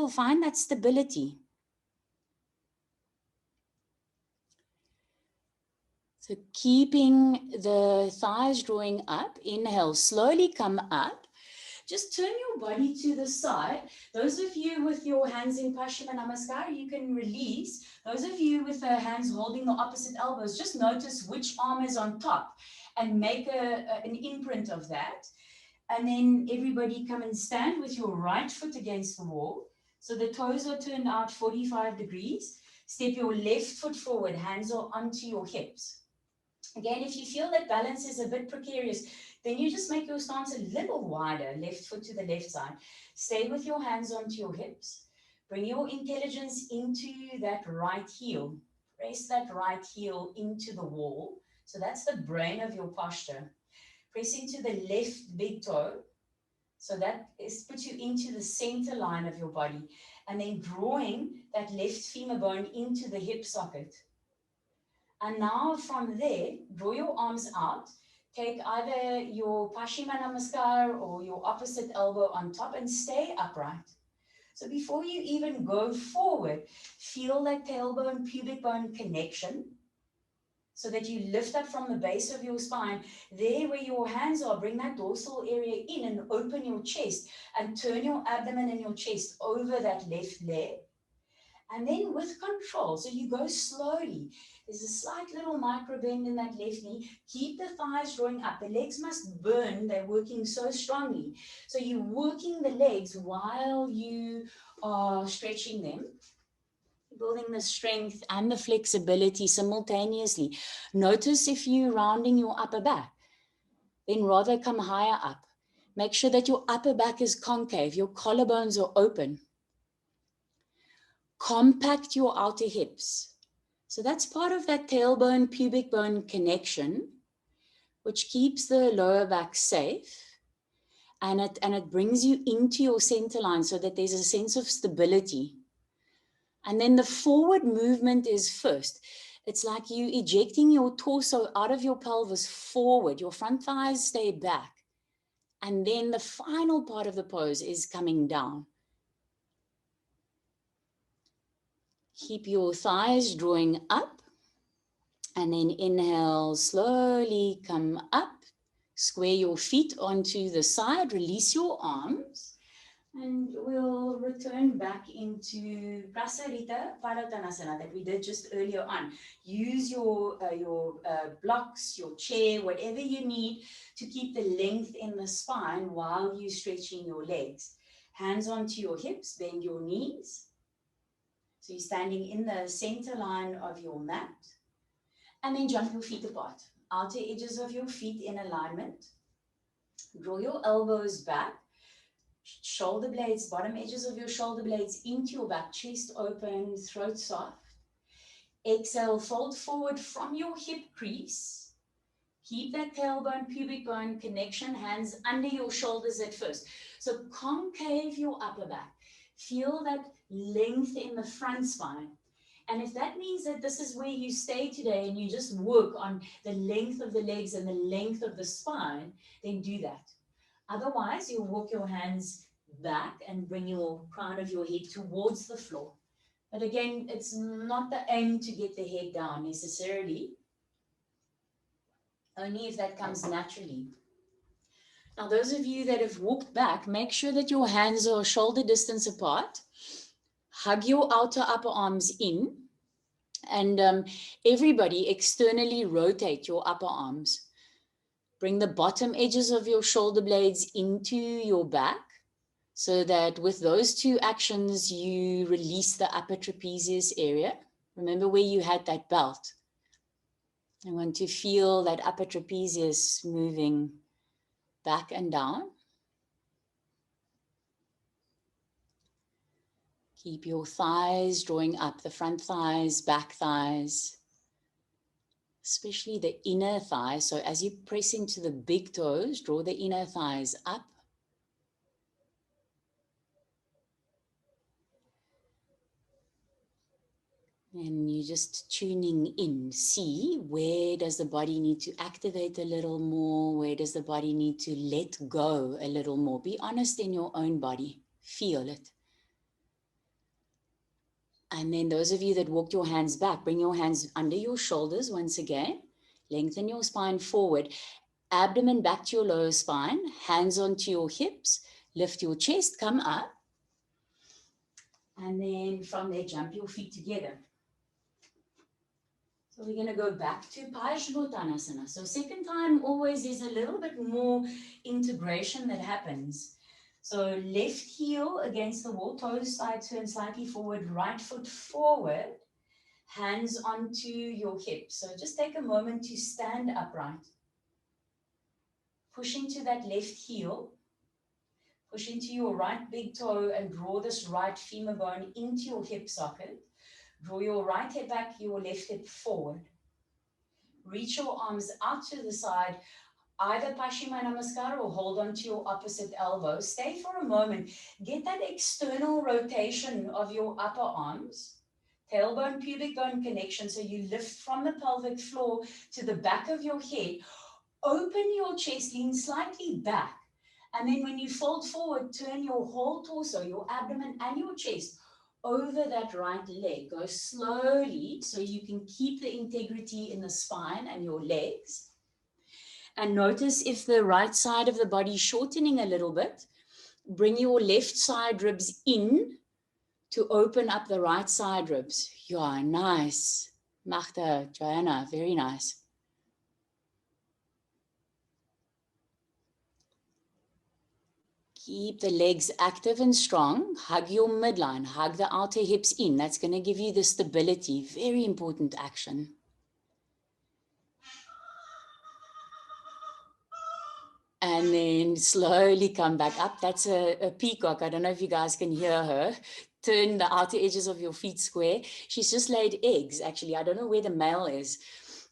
Speaker 1: find that stability. So keeping the thighs drawing up, inhale, slowly come up. Just turn your body to the side. Those of you with your hands in Paschimma Namaskar, you can release. Those of you with the hands holding the opposite elbows, just notice which arm is on top and make an imprint of that. And then everybody come and stand with your right foot against the wall. So the toes are turned out 45 degrees. Step your left foot forward, hands are onto your hips. Again, if you feel that balance is a bit precarious, then you just make your stance a little wider, left foot to the left side. Stay with your hands onto your hips. Bring your intelligence into that right heel. Press that right heel into the wall. So that's the brain of your posture. Press into the left big toe. So that puts you into the center line of your body. And then drawing that left femur bone into the hip socket. And now from there, draw your arms out. Take either your Paschimma Namaskar or your opposite elbow on top and stay upright. So before you even go forward, feel that tailbone, pubic bone connection so that you lift up from the base of your spine. There where your hands are, bring that dorsal area in and open your chest and turn your abdomen and your chest over that left leg. And then with control, so you go slowly. There's a slight little micro bend in that left knee. Keep the thighs drawing up. The legs must burn. They're working so strongly. So you're working the legs while you are stretching them, building the strength and the flexibility simultaneously. Notice if you're rounding your upper back, then rather come higher up. Make sure that your upper back is concave. Your collarbones are open. Compact your outer hips. So that's part of that tailbone, pubic bone connection, which keeps the lower back safe. And it brings you into your center line so that there's a sense of stability. And then the forward movement is first. It's like you ejecting your torso out of your pelvis forward. Your front thighs stay back. And then the final part of the pose is coming down. Keep your thighs drawing up. And then inhale, slowly come up. Square your feet onto the side. Release your arms. And we'll return back into Prasarita Padottanasana that we did just earlier on. Use your blocks, your chair, whatever you need to keep the length in the spine while you're stretching your legs. Hands onto your hips, bend your knees. So you're standing in the center line of your mat. And then jump your feet apart. Outer edges of your feet in alignment. Draw your elbows back. Shoulder blades, bottom edges of your shoulder blades into your back, chest open, throat soft. Exhale, fold forward from your hip crease. Keep that tailbone, pubic bone connection, hands under your shoulders at first. So concave your upper back. Feel that length in the front spine. And if that means that this is where you stay today and you just work on the length of the legs and the length of the spine, then do that. Otherwise, you'll walk your hands back and bring your crown of your head towards the floor. But again, it's not the aim to get the head down necessarily, only if that comes naturally. Now, those of you that have walked back, make sure that your hands are shoulder distance apart. Hug your outer upper arms in. And everybody externally rotate your upper arms. Bring the bottom edges of your shoulder blades into your back so that with those two actions, you release the upper trapezius area. Remember where you had that belt. I want to feel that upper trapezius moving back and down. Keep your thighs drawing up, the front thighs, back thighs, especially the inner thighs. So as you press into the big toes, draw the inner thighs up. And you're just tuning in. See, where does the body need to activate a little more? Where does the body need to let go a little more? Be honest in your own body. Feel it. And then those of you that walked your hands back, bring your hands under your shoulders once again. Lengthen your spine forward. Abdomen back to your lower spine. Hands onto your hips. Lift your chest, come up. And then from there, jump your feet together. So we're going to go back to Paschimottanasana. So second time always there's a little bit more integration that happens. So left heel against the wall, toes side turn slightly forward, right foot forward, hands onto your hips. So just take a moment to stand upright. Push into that left heel. Push into your right big toe and draw this right femur bone into your hip socket. Draw your right hip back, your left hip forward. Reach your arms out to the side, either Paschima Namaskar or hold on to your opposite elbow. Stay for a moment. Get that external rotation of your upper arms. Tailbone, pubic bone connection. So you lift from the pelvic floor to the back of your head. Open your chest, lean slightly back. And then when you fold forward, turn your whole torso, your abdomen and your chest over that right leg. Go slowly so you can keep the integrity in the spine and your legs. And notice if the right side of the body is shortening a little bit, bring your left side ribs in to open up the right side ribs. Yeah, nice. Magda, Joanna, very nice. Keep the legs active and strong. Hug your midline. Hug the outer hips in. That's going to give you the stability. Very important action. And then slowly come back up. That's a peacock. I don't know if you guys can hear her. Turn the outer edges of your feet square. She's just laid eggs, actually. I don't know where the male is.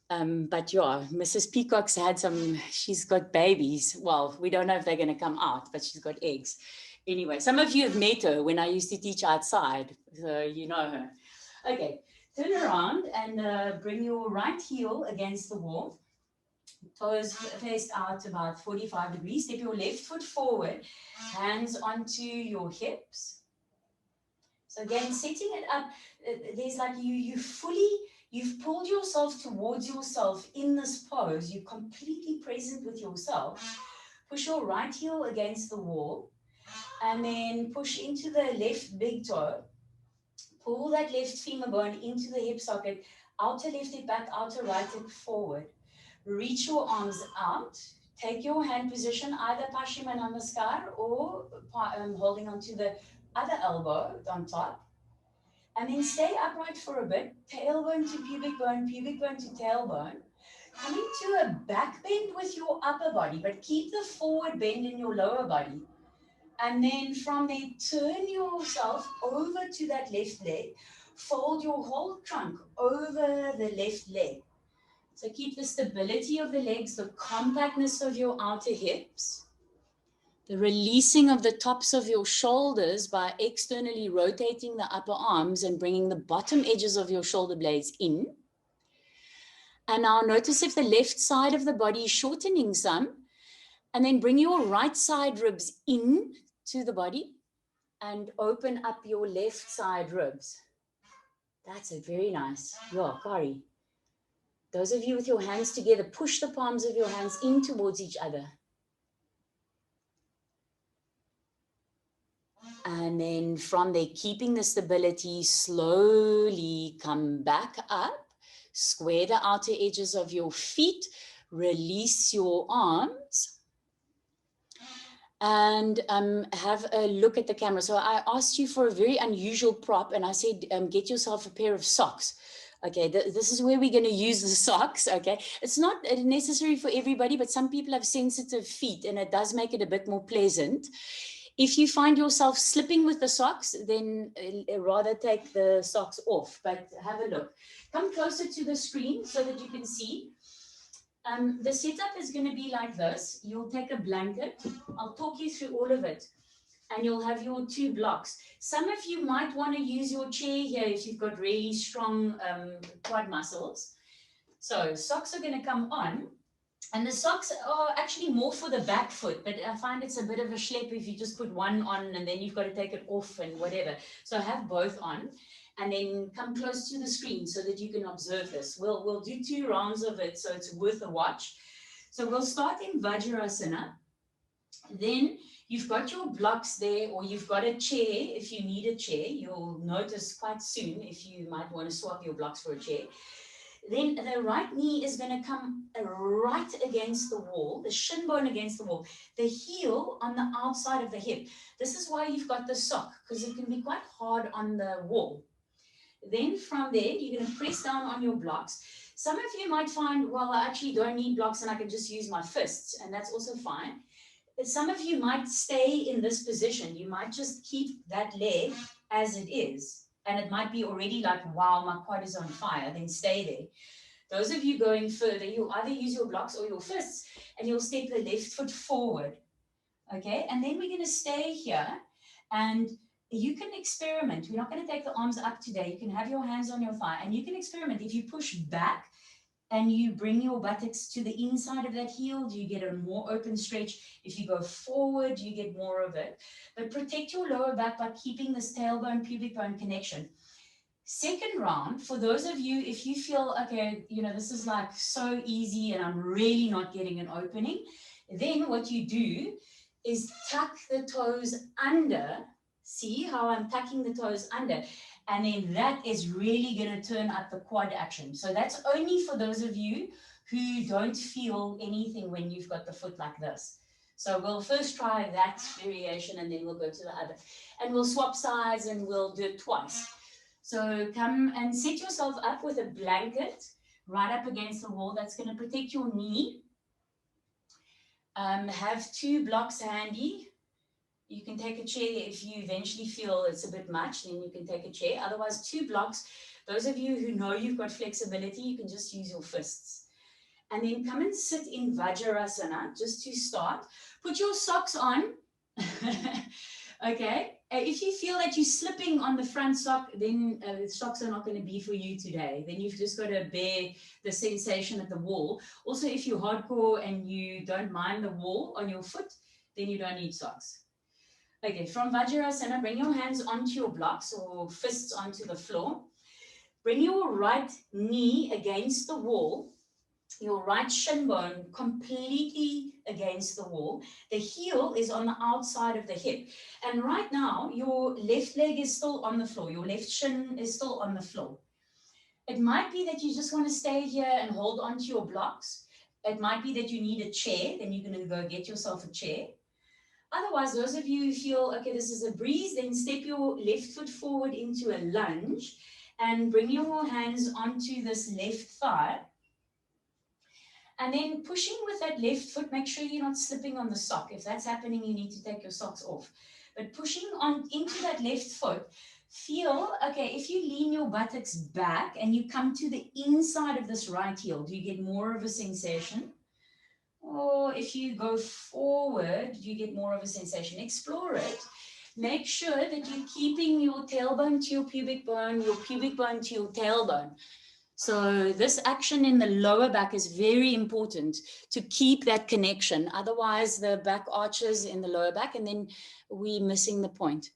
Speaker 1: But yeah, Mrs. Peacock's had some, she's got babies. Well, we don't know if they're going to come out, but she's got eggs. Anyway, some of you have met her when I used to teach outside, so you know her. Okay, turn around and bring your right heel against the wall. Toes faced out about 45 degrees. Step your left foot forward, hands onto your hips. So again, setting it up, there's like you've pulled yourself towards yourself in this pose. You're completely present with yourself. Push your right heel against the wall. And then push into the left big toe. Pull that left femur bone into the hip socket. Outer left hip back, outer right hip forward. Reach your arms out. Take your hand position, either Paschimma Namaskar or holding onto the other elbow on top. And then stay upright for a bit. Tailbone to pubic bone to tailbone. Come into a back bend with your upper body, but keep the forward bend in your lower body. And then from there, turn yourself over to that left leg. Fold your whole trunk over the left leg. So keep the stability of the legs, the compactness of your outer hips, the releasing of the tops of your shoulders by externally rotating the upper arms and bringing the bottom edges of your shoulder blades in. And now notice if the left side of the body is shortening some, and then bring your right side ribs in to the body and open up your left side ribs. That's a very nice. Yeah, Kari. Those of you with your hands together, push the palms of your hands in towards each other. And then from there, keeping the stability, slowly come back up. Square the outer edges of your feet. Release your arms. And have a look at the camera. So I asked you for a very unusual prop, and I said, get yourself a pair of socks. Okay, this is where we're going to use the socks, okay? It's not necessary for everybody, but some people have sensitive feet, and it does make it a bit more pleasant. If you find yourself slipping with the socks, then rather take the socks off, but have a look. Come closer to the screen so that you can see. The setup is going to be like this. You'll take a blanket. I'll talk you through all of it. And you'll have your two blocks. Some of you might want to use your chair here if you've got really strong quad muscles. So socks are going to come on. And the socks are actually more for the back foot, but I find it's a bit of a schlep if you just put one on and then you've got to take it off and whatever. So have both on. And then come close to the screen so that you can observe this. We'll do 2 rounds of it, so it's worth a watch. So we'll start in Vajrasana. Then you've got your blocks there, or you've got a chair if you need a chair. You'll notice quite soon if you might want to swap your blocks for a chair. Then the right knee is going to come right against the wall, the shin bone against the wall, the heel on the outside of the hip. This is why you've got the sock, because it can be quite hard on the wall. Then from there, you're going to press down on your blocks. Some of you might find, well, I actually don't need blocks and I can just use my fists, and that's also fine. Some of you might stay in this position. You might just keep that leg as it is. And it might be already like, wow, my quad is on fire. Then stay there. Those of you going further, you'll either use your blocks or your fists, and you'll step the left foot forward. Okay, and then we're going to stay here, and you can experiment. We're not going to take the arms up today. You can have your hands on your thigh, and you can experiment. If you push back and you bring your buttocks to the inside of that heel, you get a more open stretch. If you go forward, you get more of it. But protect your lower back by keeping this tailbone, pubic bone connection. Second round, for those of you, if you feel, okay, you know, this is like so easy and I'm really not getting an opening, then what you do is tuck the toes under. See how I'm tucking the toes under? And then that is really going to turn up the quad action. So that's only for those of you who don't feel anything when you've got the foot like this. So we'll first try that variation and then we'll go to the other. And we'll swap sides and we'll do it twice. So come and set yourself up with a blanket right up against the wall. That's going to protect your knee. Have 2 blocks handy. You can take a chair if you eventually feel it's a bit much, then you can take a chair. Otherwise, 2 blocks. Those of you who know you've got flexibility, you can just use your fists. And then come and sit in Vajrasana just to start. Put your socks on. Okay. If you feel that you're slipping on the front sock, then socks are not going to be for you today. Then you've just got to bear the sensation at the wall. Also, if you're hardcore and you don't mind the wall on your foot, then you don't need socks. Okay, from Vajrasana, bring your hands onto your blocks or fists onto the floor. Bring your right knee against the wall, your right shin bone completely against the wall. The heel is on the outside of the hip. And right now, your left leg is still on the floor. Your left shin is still on the floor. It might be that you just want to stay here and hold on to your blocks. It might be that you need a chair. Then you're going to go get yourself a chair. Otherwise, those of you who feel, okay, this is a breeze, then step your left foot forward into a lunge and bring your hands onto this left thigh. And then pushing with that left foot, make sure you're not slipping on the sock. If that's happening, you need to take your socks off. But pushing on into that left foot, feel, okay, if you lean your buttocks back and you come to the inside of this right heel, do you get more of a sensation? Or if you go forward, do you get more of a sensation? Explore it. Make sure that you're keeping your tailbone to your pubic bone to your tailbone. So this action in the lower back is very important to keep that connection. Otherwise, the back arches in the lower back, and then we're missing the point.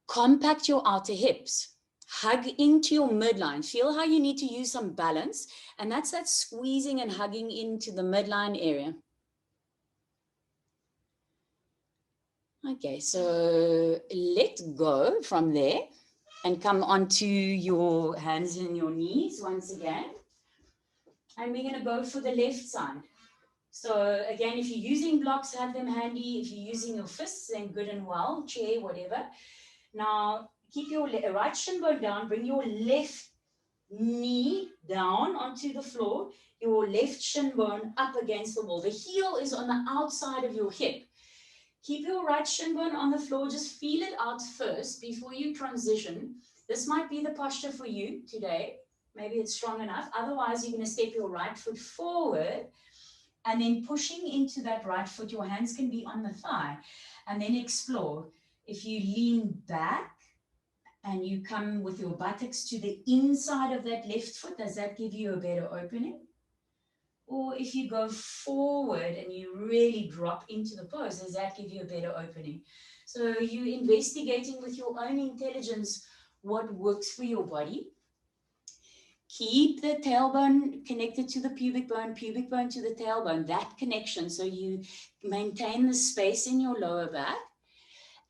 Speaker 1: Compact your outer hips. Hug into your midline. Feel how you need to use some balance. And that's that squeezing and hugging into the midline area. Okay, so let go from there and come onto your hands and your knees once again. And we're going to go for the left side. So again, if you're using blocks, have them handy. If you're using your fists, then good and well, chair, whatever. Now, keep your right shin bone down. Bring your left knee down onto the floor. Your left shin bone up against the wall. The heel is on the outside of your hip. Keep your right shin bone on the floor. Just feel it out first before you transition. This might be the posture for you today. Maybe it's strong enough. Otherwise, you're going to step your right foot forward and then pushing into that right foot. Your hands can be on the thigh and then explore. If you lean back and you come with your buttocks to the inside of that left foot, does that give you a better opening? Or if you go forward and you really drop into the pose, does that give you a better opening? So you're investigating with your own intelligence what works for your body. Keep the tailbone connected to the pubic bone to the tailbone, that connection. So you maintain the space in your lower back.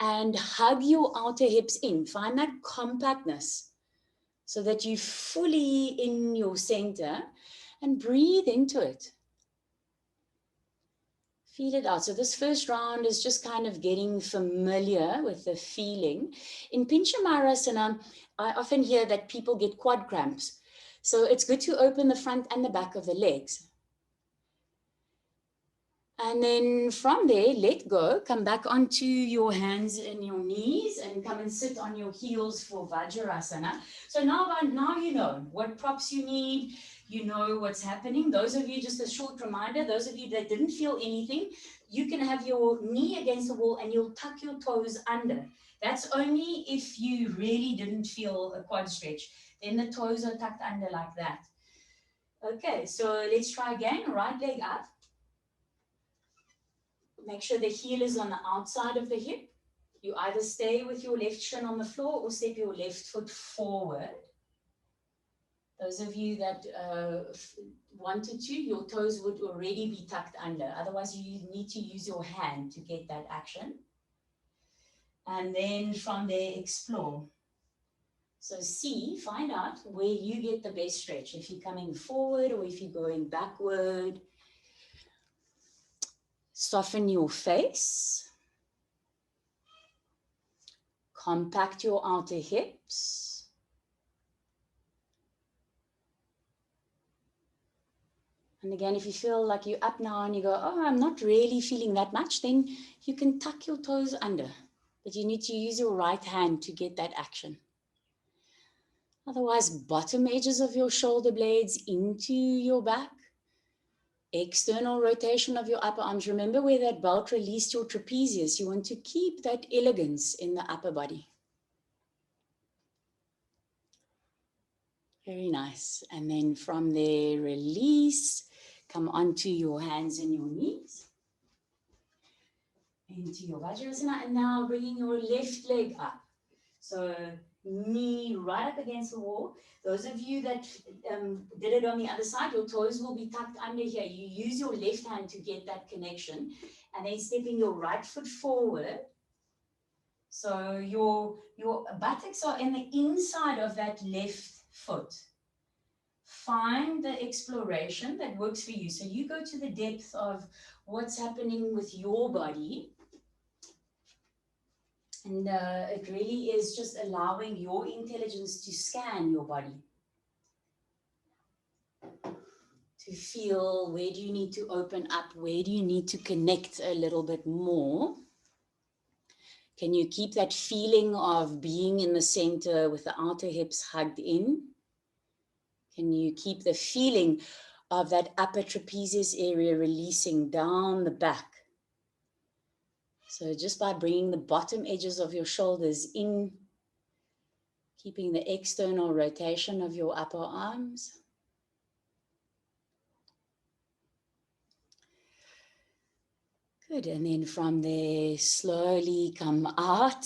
Speaker 1: And hug your outer hips in. Find that compactness so that you're fully in your center and breathe into it. Feel it out. So this first round is just kind of getting familiar with the feeling. In pincha mayurasana, I often hear that people get quad cramps. So it's good to open the front and the back of the legs. And then from there, let go, come back onto your hands and your knees and come and sit on your heels for Vajrasana. So now you know what props you need, you know what's happening. Those of you, just a short reminder, those of you that didn't feel anything, you can have your knee against the wall and you'll tuck your toes under. That's only if you really didn't feel a quad stretch. Then the toes are tucked under like that. Okay, so let's try again. Right leg up. Make sure the heel is on the outside of the hip. You either stay with your left shin on the floor or step your left foot forward. Those of you that wanted to, your toes would already be tucked under. Otherwise, you need to use your hand to get that action. And then from there, explore. So find out where you get the best stretch. If you're coming forward or if you're going backward. Soften your face. Compact your outer hips. And again, if you feel like you're up now and you go, oh, I'm not really feeling that much, then you can tuck your toes under. But you need to use your right hand to get that action. Otherwise, bottom edges of your shoulder blades into your back. External rotation of your upper arms. Remember where that belt released your trapezius. You want to keep that elegance in the upper body. Very nice. And then from there, release. Come onto your hands and your knees. Into your Vajrasana. And now bringing your left leg up. So knee right up against the wall. Those of you that did it on the other side, your toes will be tucked under here. You use your left hand to get that connection, and then stepping your right foot forward. So your buttocks are in the inside of that left foot. Find the exploration that works for you. So you go to the depth of what's happening with your body. And it really is just allowing your intelligence to scan your body. To feel, where do you need to open up? Where do you need to connect a little bit more? Can you keep that feeling of being in the center with the outer hips hugged in? Can you keep the feeling of that upper trapezius area releasing down the back? So just by bringing the bottom edges of your shoulders in, keeping the external rotation of your upper arms. Good, and then from there, slowly come out.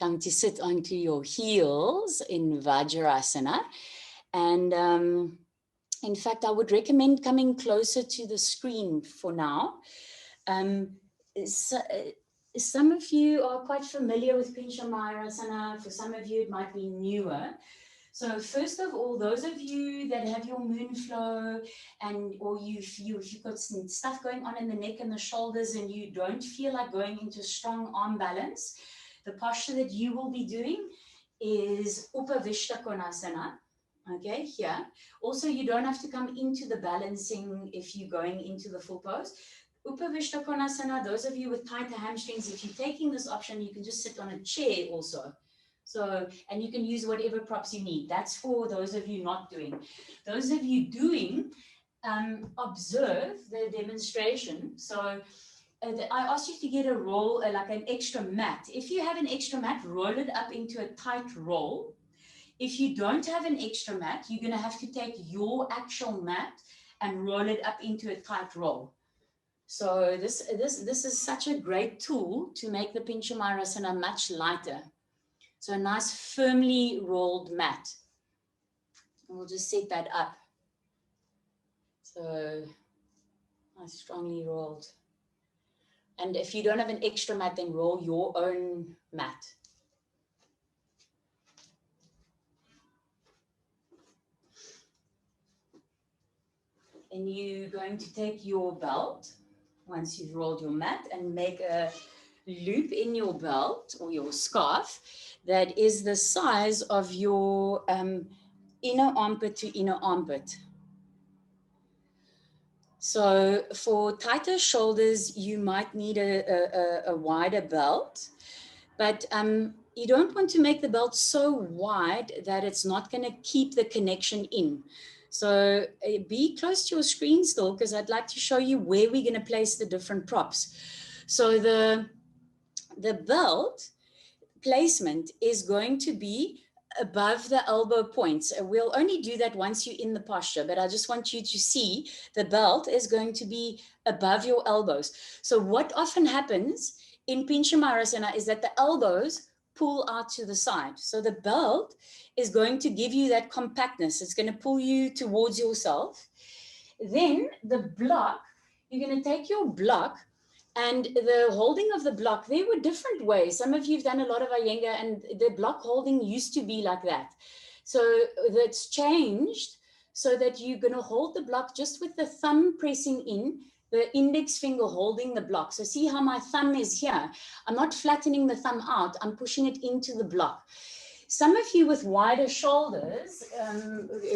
Speaker 1: Come to sit onto your heels in Vajrasana. And in fact, I would recommend coming closer to the screen for now. Some of you are quite familiar with pincha mayurasana. For some of you, it might be newer. So first of all, those of you that have your moon flow or you've got some stuff going on in the neck and the shoulders and you don't feel like going into strong arm balance, the posture that you will be doing is Upavishta Konasana. Okay, here. Also, you don't have to come into the balancing if you're going into the full pose. Upavishta Konasana, those of you with tighter hamstrings, if you're taking this option, you can just sit on a chair also. So, and you can use whatever props you need. That's for those of you not doing. Those of you doing, observe the demonstration. So I asked you to get a roll, like an extra mat. If you have an extra mat, roll it up into a tight roll. If you don't have an extra mat, you're going to have to take your actual mat and roll it up into a tight roll. So this is such a great tool to make the pincha mayurasana much lighter. So a nice firmly rolled mat. And we'll just set that up. So nice strongly rolled. And if you don't have an extra mat, then roll your own mat. And you're going to take your belt, once you've rolled your mat, and make a loop in your belt or your scarf that is the size of your inner armpit to inner armpit. So for tighter shoulders, you might need a wider belt, but you don't want to make the belt so wide that it's not going to keep the connection in. So be close to your screen still, because I'd like to show you where we're going to place the different props. So the belt placement is going to be above the elbow points. We'll only do that once you're in the posture, but I just want you to see the belt is going to be above your elbows. So what often happens in pincha mayurasana is that the elbows pull out to the side. So the belt is going to give you that compactness. It's going to pull you towards yourself. Then the block, you're going to take your block, and the holding of the block, there were different ways. Some of you have done a lot of Iyengar, and the block holding used to be like that. So that's changed so that you're going to hold the block just with the thumb pressing in, the index finger holding the block. So see how my thumb is here. I'm not flattening the thumb out. I'm pushing it into the block. Some of you with wider shoulders,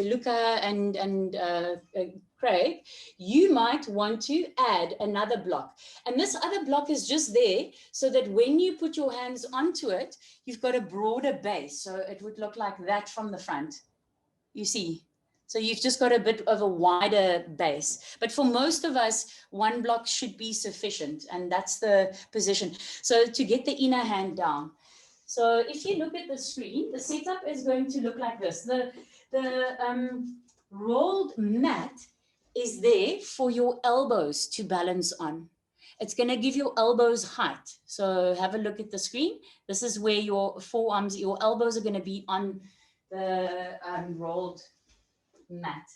Speaker 1: Luca and Craig, you might want to add another block. And this other block is just there so that when you put your hands onto it, you've got a broader base. So it would look like that from the front, you see. So you've just got a bit of a wider base. But for most of us, one block should be sufficient. And that's the position. So to get the inner hand down. So if you look at the screen, the setup is going to look like this. The rolled mat is there for your elbows to balance on. It's going to give your elbows height. So have a look at the screen. This is where your forearms, your elbows are going to be on the rolled mat.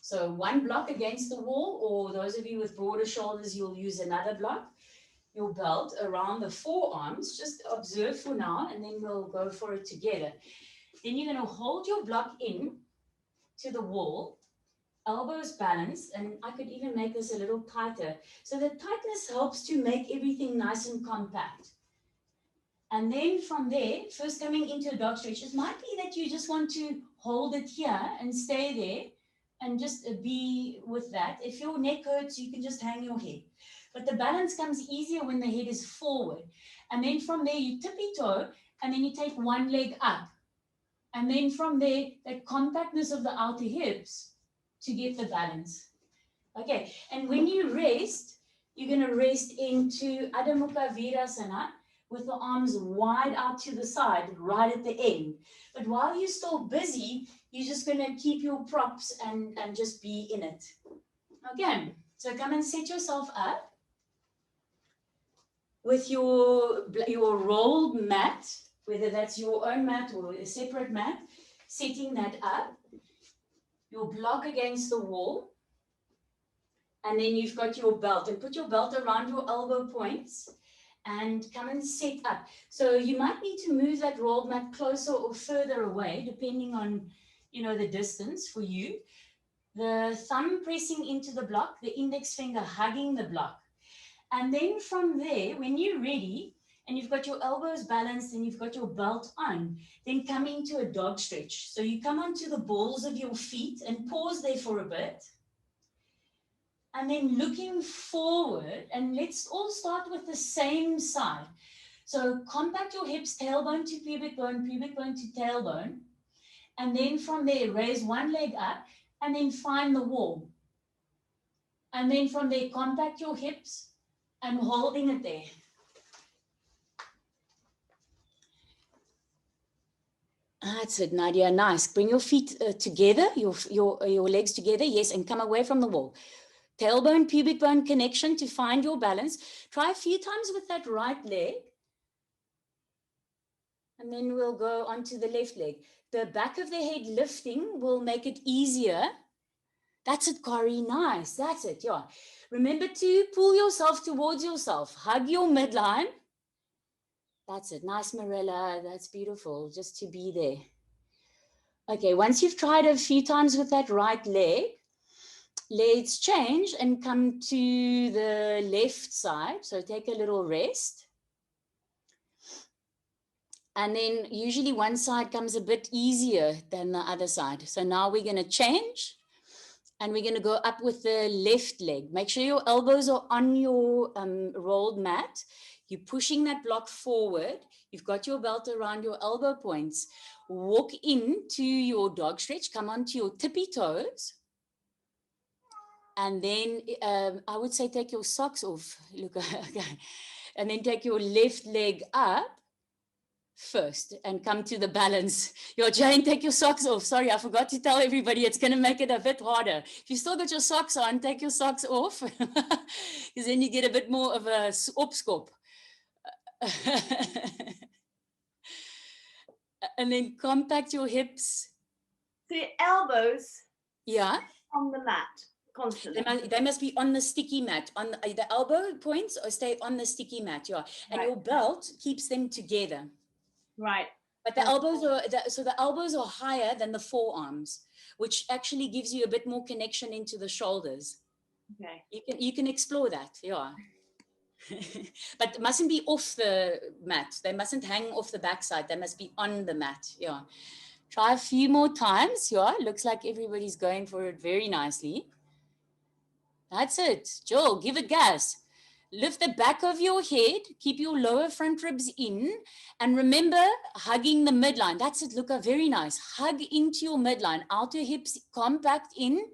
Speaker 1: So one block against the wall, or those of you with broader shoulders, you'll use another block. Your belt around the forearms, just observe for now, and then we'll go for it together. Then you're going to hold your block in to the wall, elbows balanced, and I could even make this a little tighter. So the tightness helps to make everything nice and compact. And then from there, first coming into a dog stretch, it might be that you just want to hold it here and stay there and just be with that. If your neck hurts, you can just hang your head. But the balance comes easier when the head is forward. And then from there, you tippy toe, and then you take one leg up. And then from there, that compactness of the outer hips to get the balance. Okay, and when you rest, you're going to rest into Adamuka Vajrasana with the arms wide out to the side, right at the end. But while you're still busy, you're just going to keep your props and just be in it. Okay, so come and set yourself up with your rolled mat, whether that's your own mat or a separate mat, setting that up. Your block against the wall. And then you've got your belt, and put your belt around your elbow points and come and set up. So you might need to move that rolled mat closer or further away, depending on, the distance for you. The thumb pressing into the block, the index finger hugging the block. And then from there, when you're ready, and you've got your elbows balanced and you've got your belt on, then come into a dog stretch. So you come onto the balls of your feet and pause there for a bit. And then looking forward, and let's all start with the same side. So compact your hips, tailbone to pubic bone to tailbone. And then from there, raise one leg up and then find the wall. And then from there, compact your hips and holding it there. That's it, Nadia. Nice. Bring your feet together, your legs together. Yes, and come away from the wall. Tailbone, pubic bone connection to find your balance. Try a few times with that right leg. And then we'll go onto the left leg. The back of the head lifting will make it easier. That's it, Corey. Nice. That's it. Yeah. Remember to pull yourself towards yourself. Hug your midline. That's it. Nice, Marilla. That's beautiful. Just to be there. Okay. Once you've tried a few times with that right leg, let's change and come to the left side. So take a little rest. And then usually one side comes a bit easier than the other side. So now we're going to change and we're going to go up with the left leg. Make sure your elbows are on your rolled mat. You're pushing that block forward. You've got your belt around your elbow points. Walk into your dog stretch. Come onto your tippy toes. And then I would say take your socks off. Look, okay. And then take your left leg up first and come to the balance. Your Jane, take your socks off. Sorry, I forgot to tell everybody. It's going to make it a bit harder. If you still got your socks on, take your socks off because then you get a bit more of a opskop. And then compact your hips.
Speaker 2: So your elbows
Speaker 1: on
Speaker 2: the mat. Constantly.
Speaker 1: They must be on the sticky mat. On the elbow points or stay on the sticky mat. Yeah. And your belt keeps them together.
Speaker 2: Right.
Speaker 1: But the elbows the elbows are higher than the forearms, which actually gives you a bit more connection into the shoulders.
Speaker 2: Okay.
Speaker 1: You can explore that. Yeah. But it mustn't be off the mat. They mustn't hang off the backside. They must be on the mat. Yeah. Try a few more times. Yeah. Looks like everybody's going for it very nicely. That's it. Joel, give it gas. Lift the back of your head. Keep your lower front ribs in. And remember, hugging the midline. That's it, Luca. Very nice. Hug into your midline. Outer hips compact in.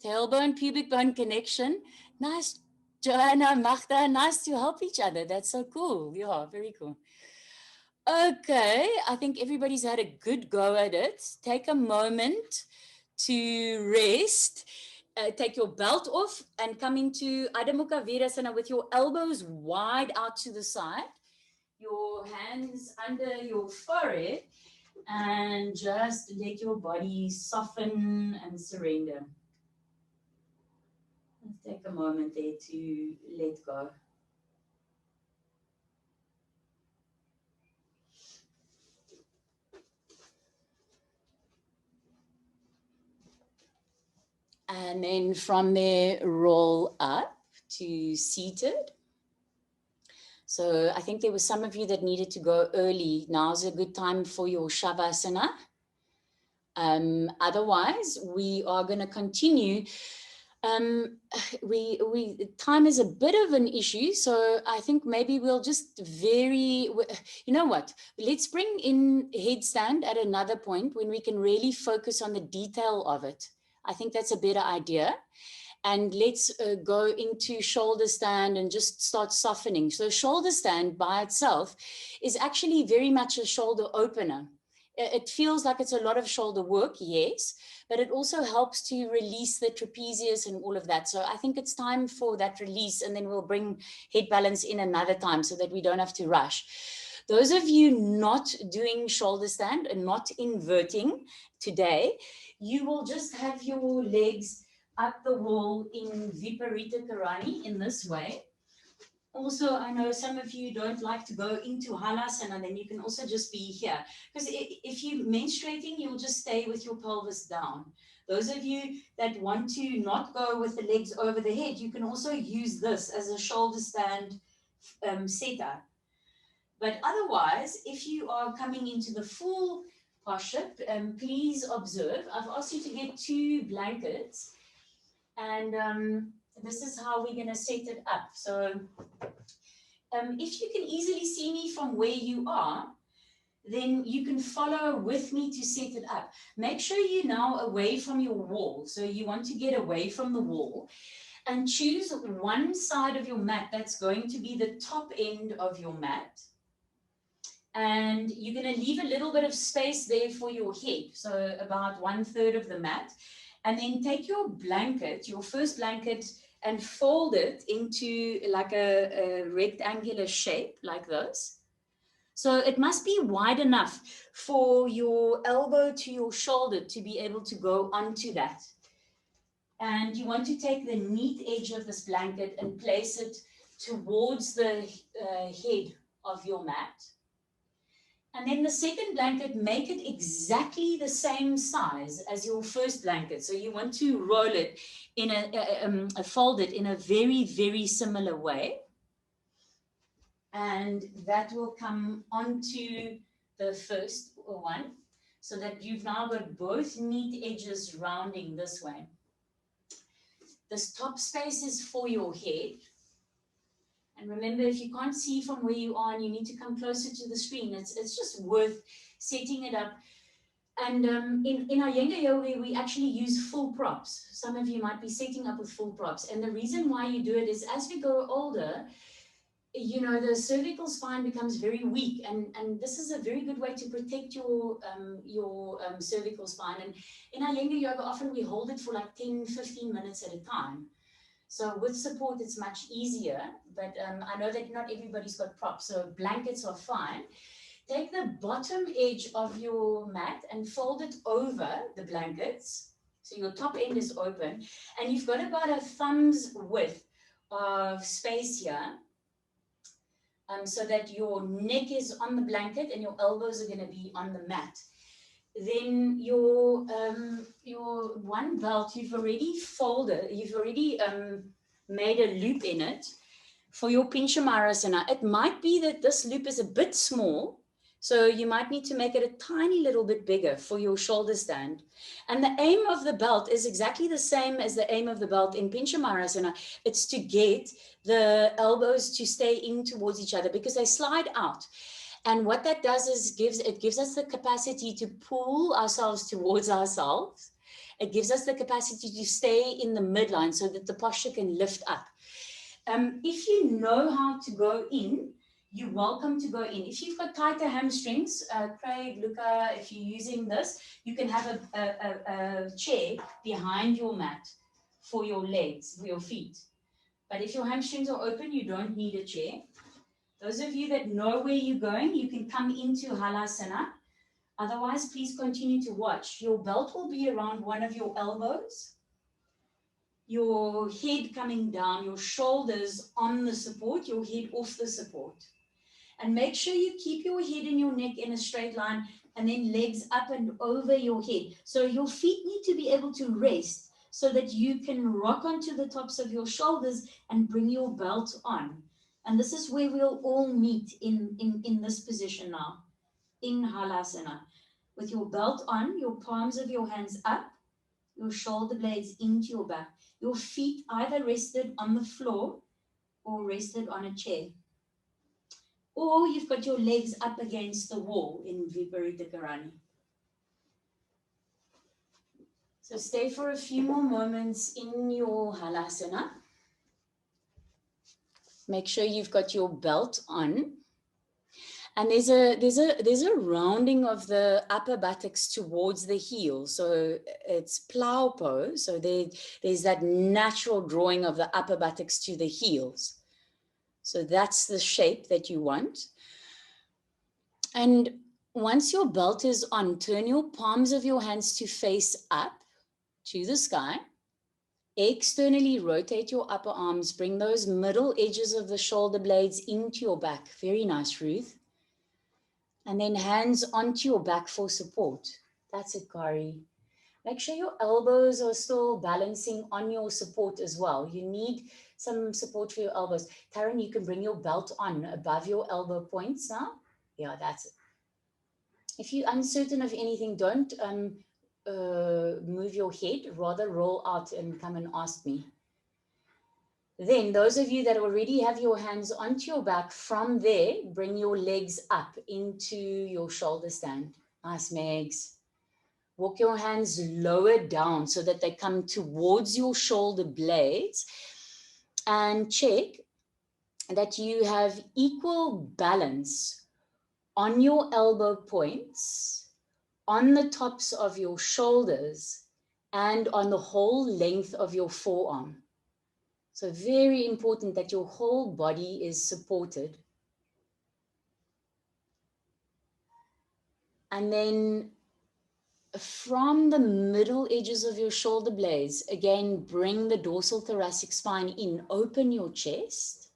Speaker 1: Tailbone, pubic bone connection. Nice, Joanna, Magda. Nice to help each other. That's so cool. Yeah, very cool. Okay, I think everybody's had a good go at it. Take a moment to rest. take your belt off and come into Adamuka Svanasana with your elbows wide out to the side, your hands under your forehead, and just let your body soften and surrender. Let's take a moment there to let go. And then from there, roll up to seated. So I think there were some of you that needed to go early. Now's a good time for your Shavasana. Otherwise, we are going to continue. Time is a bit of an issue, so I think maybe we'll just you know what, let's bring in headstand at another point when we can really focus on the detail of it. I think that's a better idea. And let's go into shoulder stand and just start softening. So shoulder stand by itself is actually very much a shoulder opener. It feels like it's a lot of shoulder work, yes, but it also helps to release the trapezius and all of that. So I think it's time for that release, and then we'll bring head balance in another time so that we don't have to rush. Those of you not doing shoulder stand and not inverting today, you will just have your legs up the wall in Viparita Karani in this way. Also, I know some of you don't like to go into halasana, then you can also just be here. Because if you're menstruating, you'll just stay with your pelvis down. Those of you that want to not go with the legs over the head, you can also use this as a shoulder stand setup. But otherwise, if you are coming into the full posture, please observe. I've asked you to get 2 blankets. And this is how we're going to set it up. So if you can easily see me from where you are, then you can follow with me to set it up. Make sure you're now away from your wall. So you want to get away from the wall and choose one side of your mat that's going to be the top end of your mat. And you're going to leave a little bit of space there for your head. So about 1/3 of the mat. And then take your blanket, your first blanket, and fold it into like a rectangular shape like this. So it must be wide enough for your elbow to your shoulder to be able to go onto that. And you want to take the neat edge of this blanket and place it towards the head of your mat. And then the second blanket, make it exactly the same size as your first blanket. So you want to roll it in fold it in a very, very similar way. And that will come onto the first one so that you've now got both neat edges rounding this way. This top space is for your head. And remember, if you can't see from where you are and you need to come closer to the screen, it's just worth setting it up. And in our Iyengar Yoga, we actually use full props. Some of you might be setting up with full props. And the reason why you do it is as we grow older, you know, the cervical spine becomes very weak. And this is a very good way to protect your cervical spine. And in our Iyengar Yoga, often we hold it for like 10, 15 minutes at a time. So with support, it's much easier, but I know that not everybody's got props, so blankets are fine. Take the bottom edge of your mat and fold it over the blankets. So your top end is open, and you've got about a thumb's width of space here, so that your neck is on the blanket and your elbows are going to be on the mat. Then your one belt, you've already folded, you've already made a loop in it for your pincha mayurasana. It might be that this loop is a bit small, so you might need to make it a tiny little bit bigger for your shoulder stand. And the aim of the belt is exactly the same as the aim of the belt in pincha mayurasana. It's to get the elbows to stay in towards each other because they slide out. And what that does is it gives us the capacity to pull ourselves towards ourselves. It gives us the capacity to stay in the midline so that the posture can lift up. If you know how to go in, you're welcome to go in. If you've got tighter hamstrings, Craig, Luca, if you're using this, you can have a chair behind your mat for your legs, for your feet. But if your hamstrings are open, you don't need a chair. Those of you that know where you're going, you can come into halasana. Otherwise, please continue to watch. Your belt will be around one of your elbows, your head coming down, your shoulders on the support, your head off the support. And make sure you keep your head and your neck in a straight line, and then legs up and over your head. So your feet need to be able to rest so that you can rock onto the tops of your shoulders and bring your belt on. And this is where we'll all meet in this position now, in halasana. With your belt on, your palms of your hands up, your shoulder blades into your back. Your feet either rested on the floor or rested on a chair. Or you've got your legs up against the wall in Viparita Karani. So stay for a few more moments in your halasana. Make sure you've got your belt on. And there's a rounding of the upper buttocks towards the heel. So it's plow pose. So there's that natural drawing of the upper buttocks to the heels. So that's the shape that you want. And once your belt is on, turn your palms of your hands to face up to the sky. Externally rotate your upper arms. Bring those middle edges of the shoulder blades into your back. Very nice, Ruth. And then hands onto your back for support. That's it, Kari. Make sure your elbows are still balancing on your support as well. You need some support for your elbows. Taryn, you can bring your belt on above your elbow points now. Yeah, that's it. If you're uncertain of anything, don't move your head, rather roll out and come and ask me. Then those of you that already have your hands onto your back, from there, bring your legs up into your shoulder stand. Nice, Megs. Walk your hands lower down so that they come towards your shoulder blades, and check that you have equal balance on your elbow points, on the tops of your shoulders, and on the whole length of your forearm. So very important that your whole body is supported. And then from the middle edges of your shoulder blades, again, bring the dorsal thoracic spine in. Open your chest.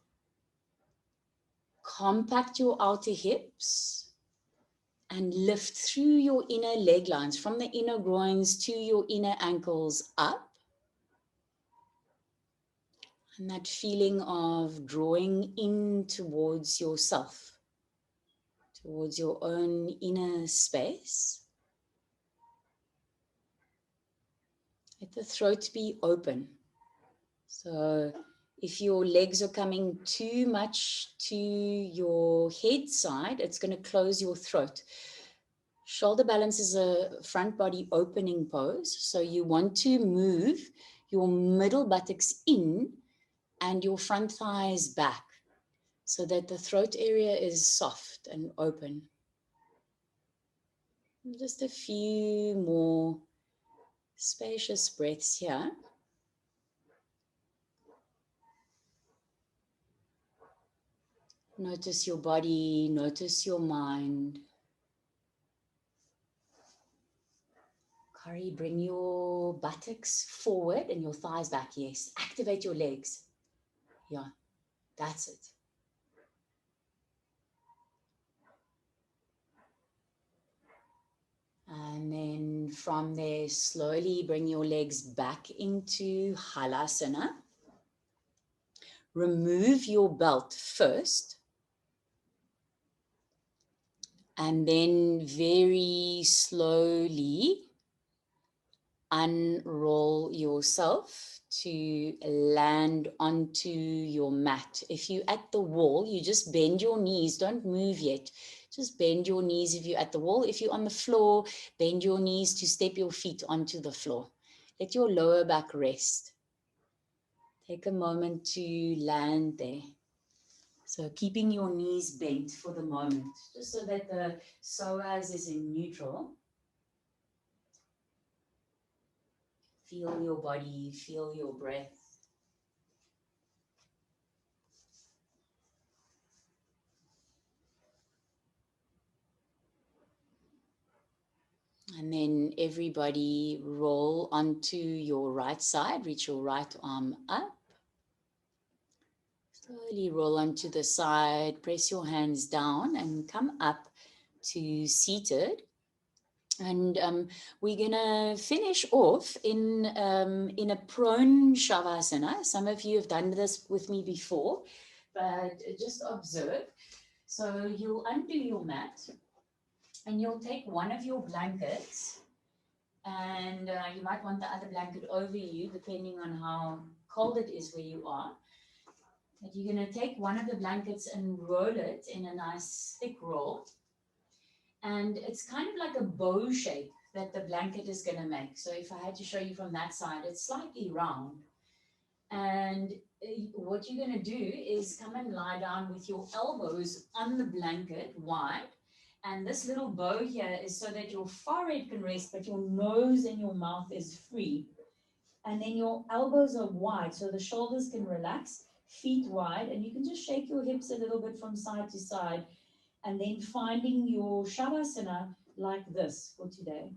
Speaker 1: Compact your outer hips. And lift through your inner leg lines, from the inner groins to your inner ankles up. And that feeling of drawing in towards yourself, towards your own inner space. Let the throat be open. So if your legs are coming too much to your head side, it's going to close your throat. Shoulder balance is a front body opening pose. So you want to move your middle buttocks in and your front thighs back so that the throat area is soft and open. Just a few more spacious breaths here. Notice your body, notice your mind. Kari, bring your buttocks forward and your thighs back. Yes, activate your legs. Yeah, that's it. And then from there, slowly bring your legs back into halasana. Remove your belt first. And then very slowly unroll yourself to land onto your mat. If you're at the wall, you just bend your knees. Don't move yet. Just bend your knees if you're at the wall. If you're on the floor, bend your knees to step your feet onto the floor. Let your lower back rest. Take a moment to land there. So keeping your knees bent for the moment, just so that the psoas is in neutral. Feel your body, feel your breath. And then everybody roll onto your right side, reach your right arm up. Slowly roll onto the side, press your hands down and come up to seated. And we're gonna finish off in a prone shavasana. Some of you have done this with me before, but just observe. So you'll undo your mat and you'll take one of your blankets, and you might want the other blanket over you depending on how cold it is where you are. But you're gonna take one of the blankets and roll it in a nice thick roll. And it's kind of like a bow shape that the blanket is going to make. So if I had to show you from that side, it's slightly round. And what you're going to do is come and lie down with your elbows on the blanket wide. And this little bow here is so that your forehead can rest, but your nose and your mouth is free. And then your elbows are wide, so the shoulders can relax, feet wide, and you can just shake your hips a little bit from side to side. And then finding your shavasana like this for today.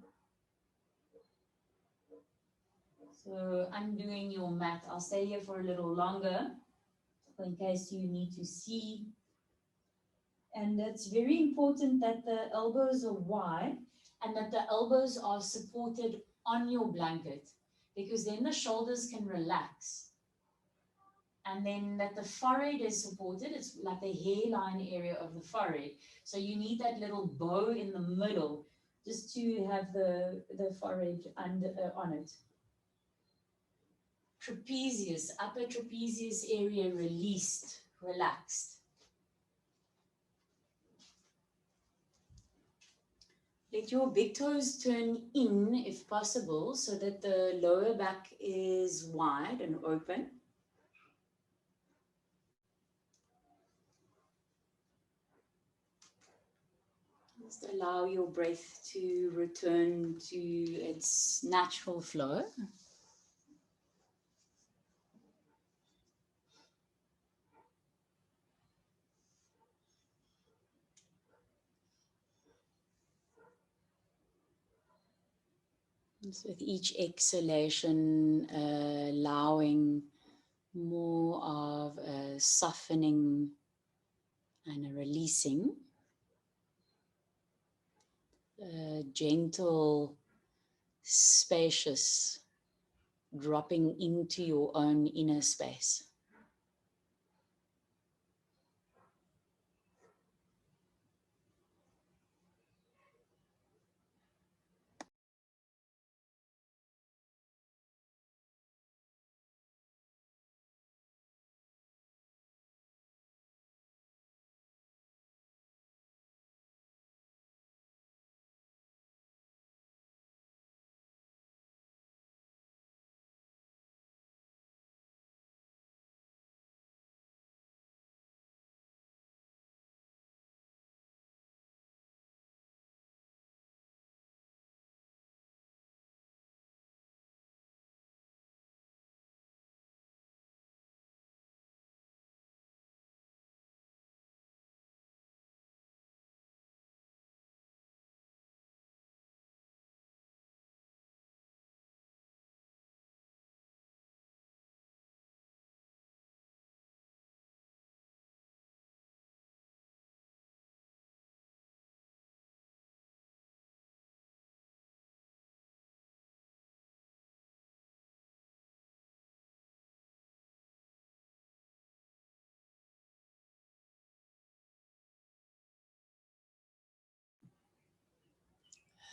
Speaker 1: So undoing your mat. I'll stay here for a little longer in case you need to see. And it's very important that the elbows are wide and that the elbows are supported on your blanket, because then the shoulders can relax. And then that the forehead is supported. It's like the hairline area of the forehead. So you need that little bow in the middle just to have the forehead under, on it. Trapezius, upper trapezius area released, relaxed. Let your big toes turn in if possible so that the lower back is wide and open. Just allow your breath to return to its natural flow. So with each exhalation, allowing more of a softening and a releasing. Gentle, spacious, dropping into your own inner space.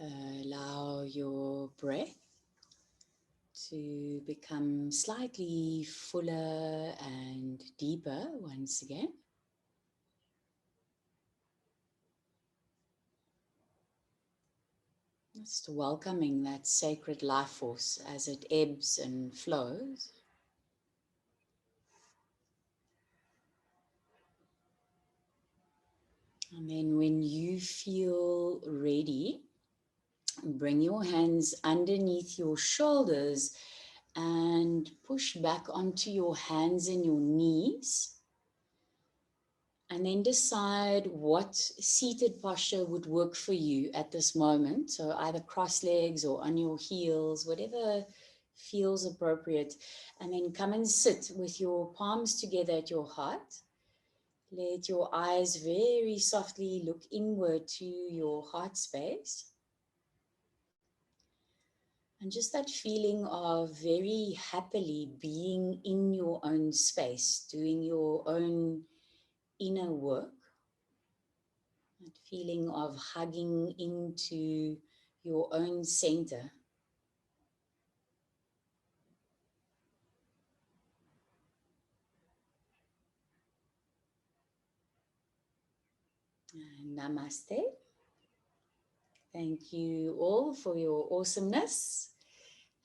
Speaker 1: Allow your breath to become slightly fuller and deeper once again. Just welcoming that sacred life force as it ebbs and flows. And then when you feel ready, bring your hands underneath your shoulders and push back onto your hands and your knees. And then decide what seated posture would work for you at this moment. So either cross legs or on your heels, whatever feels appropriate. And then come and sit with your palms together at your heart. Let your eyes very softly look inward to your heart space. And just that feeling of very happily being in your own space, doing your own inner work. That feeling of hugging into your own center. Namaste. Thank you all for your awesomeness.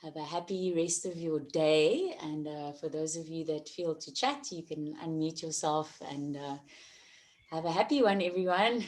Speaker 1: Have a happy rest of your day. And for those of you that feel to chat, you can unmute yourself and have a happy one, everyone.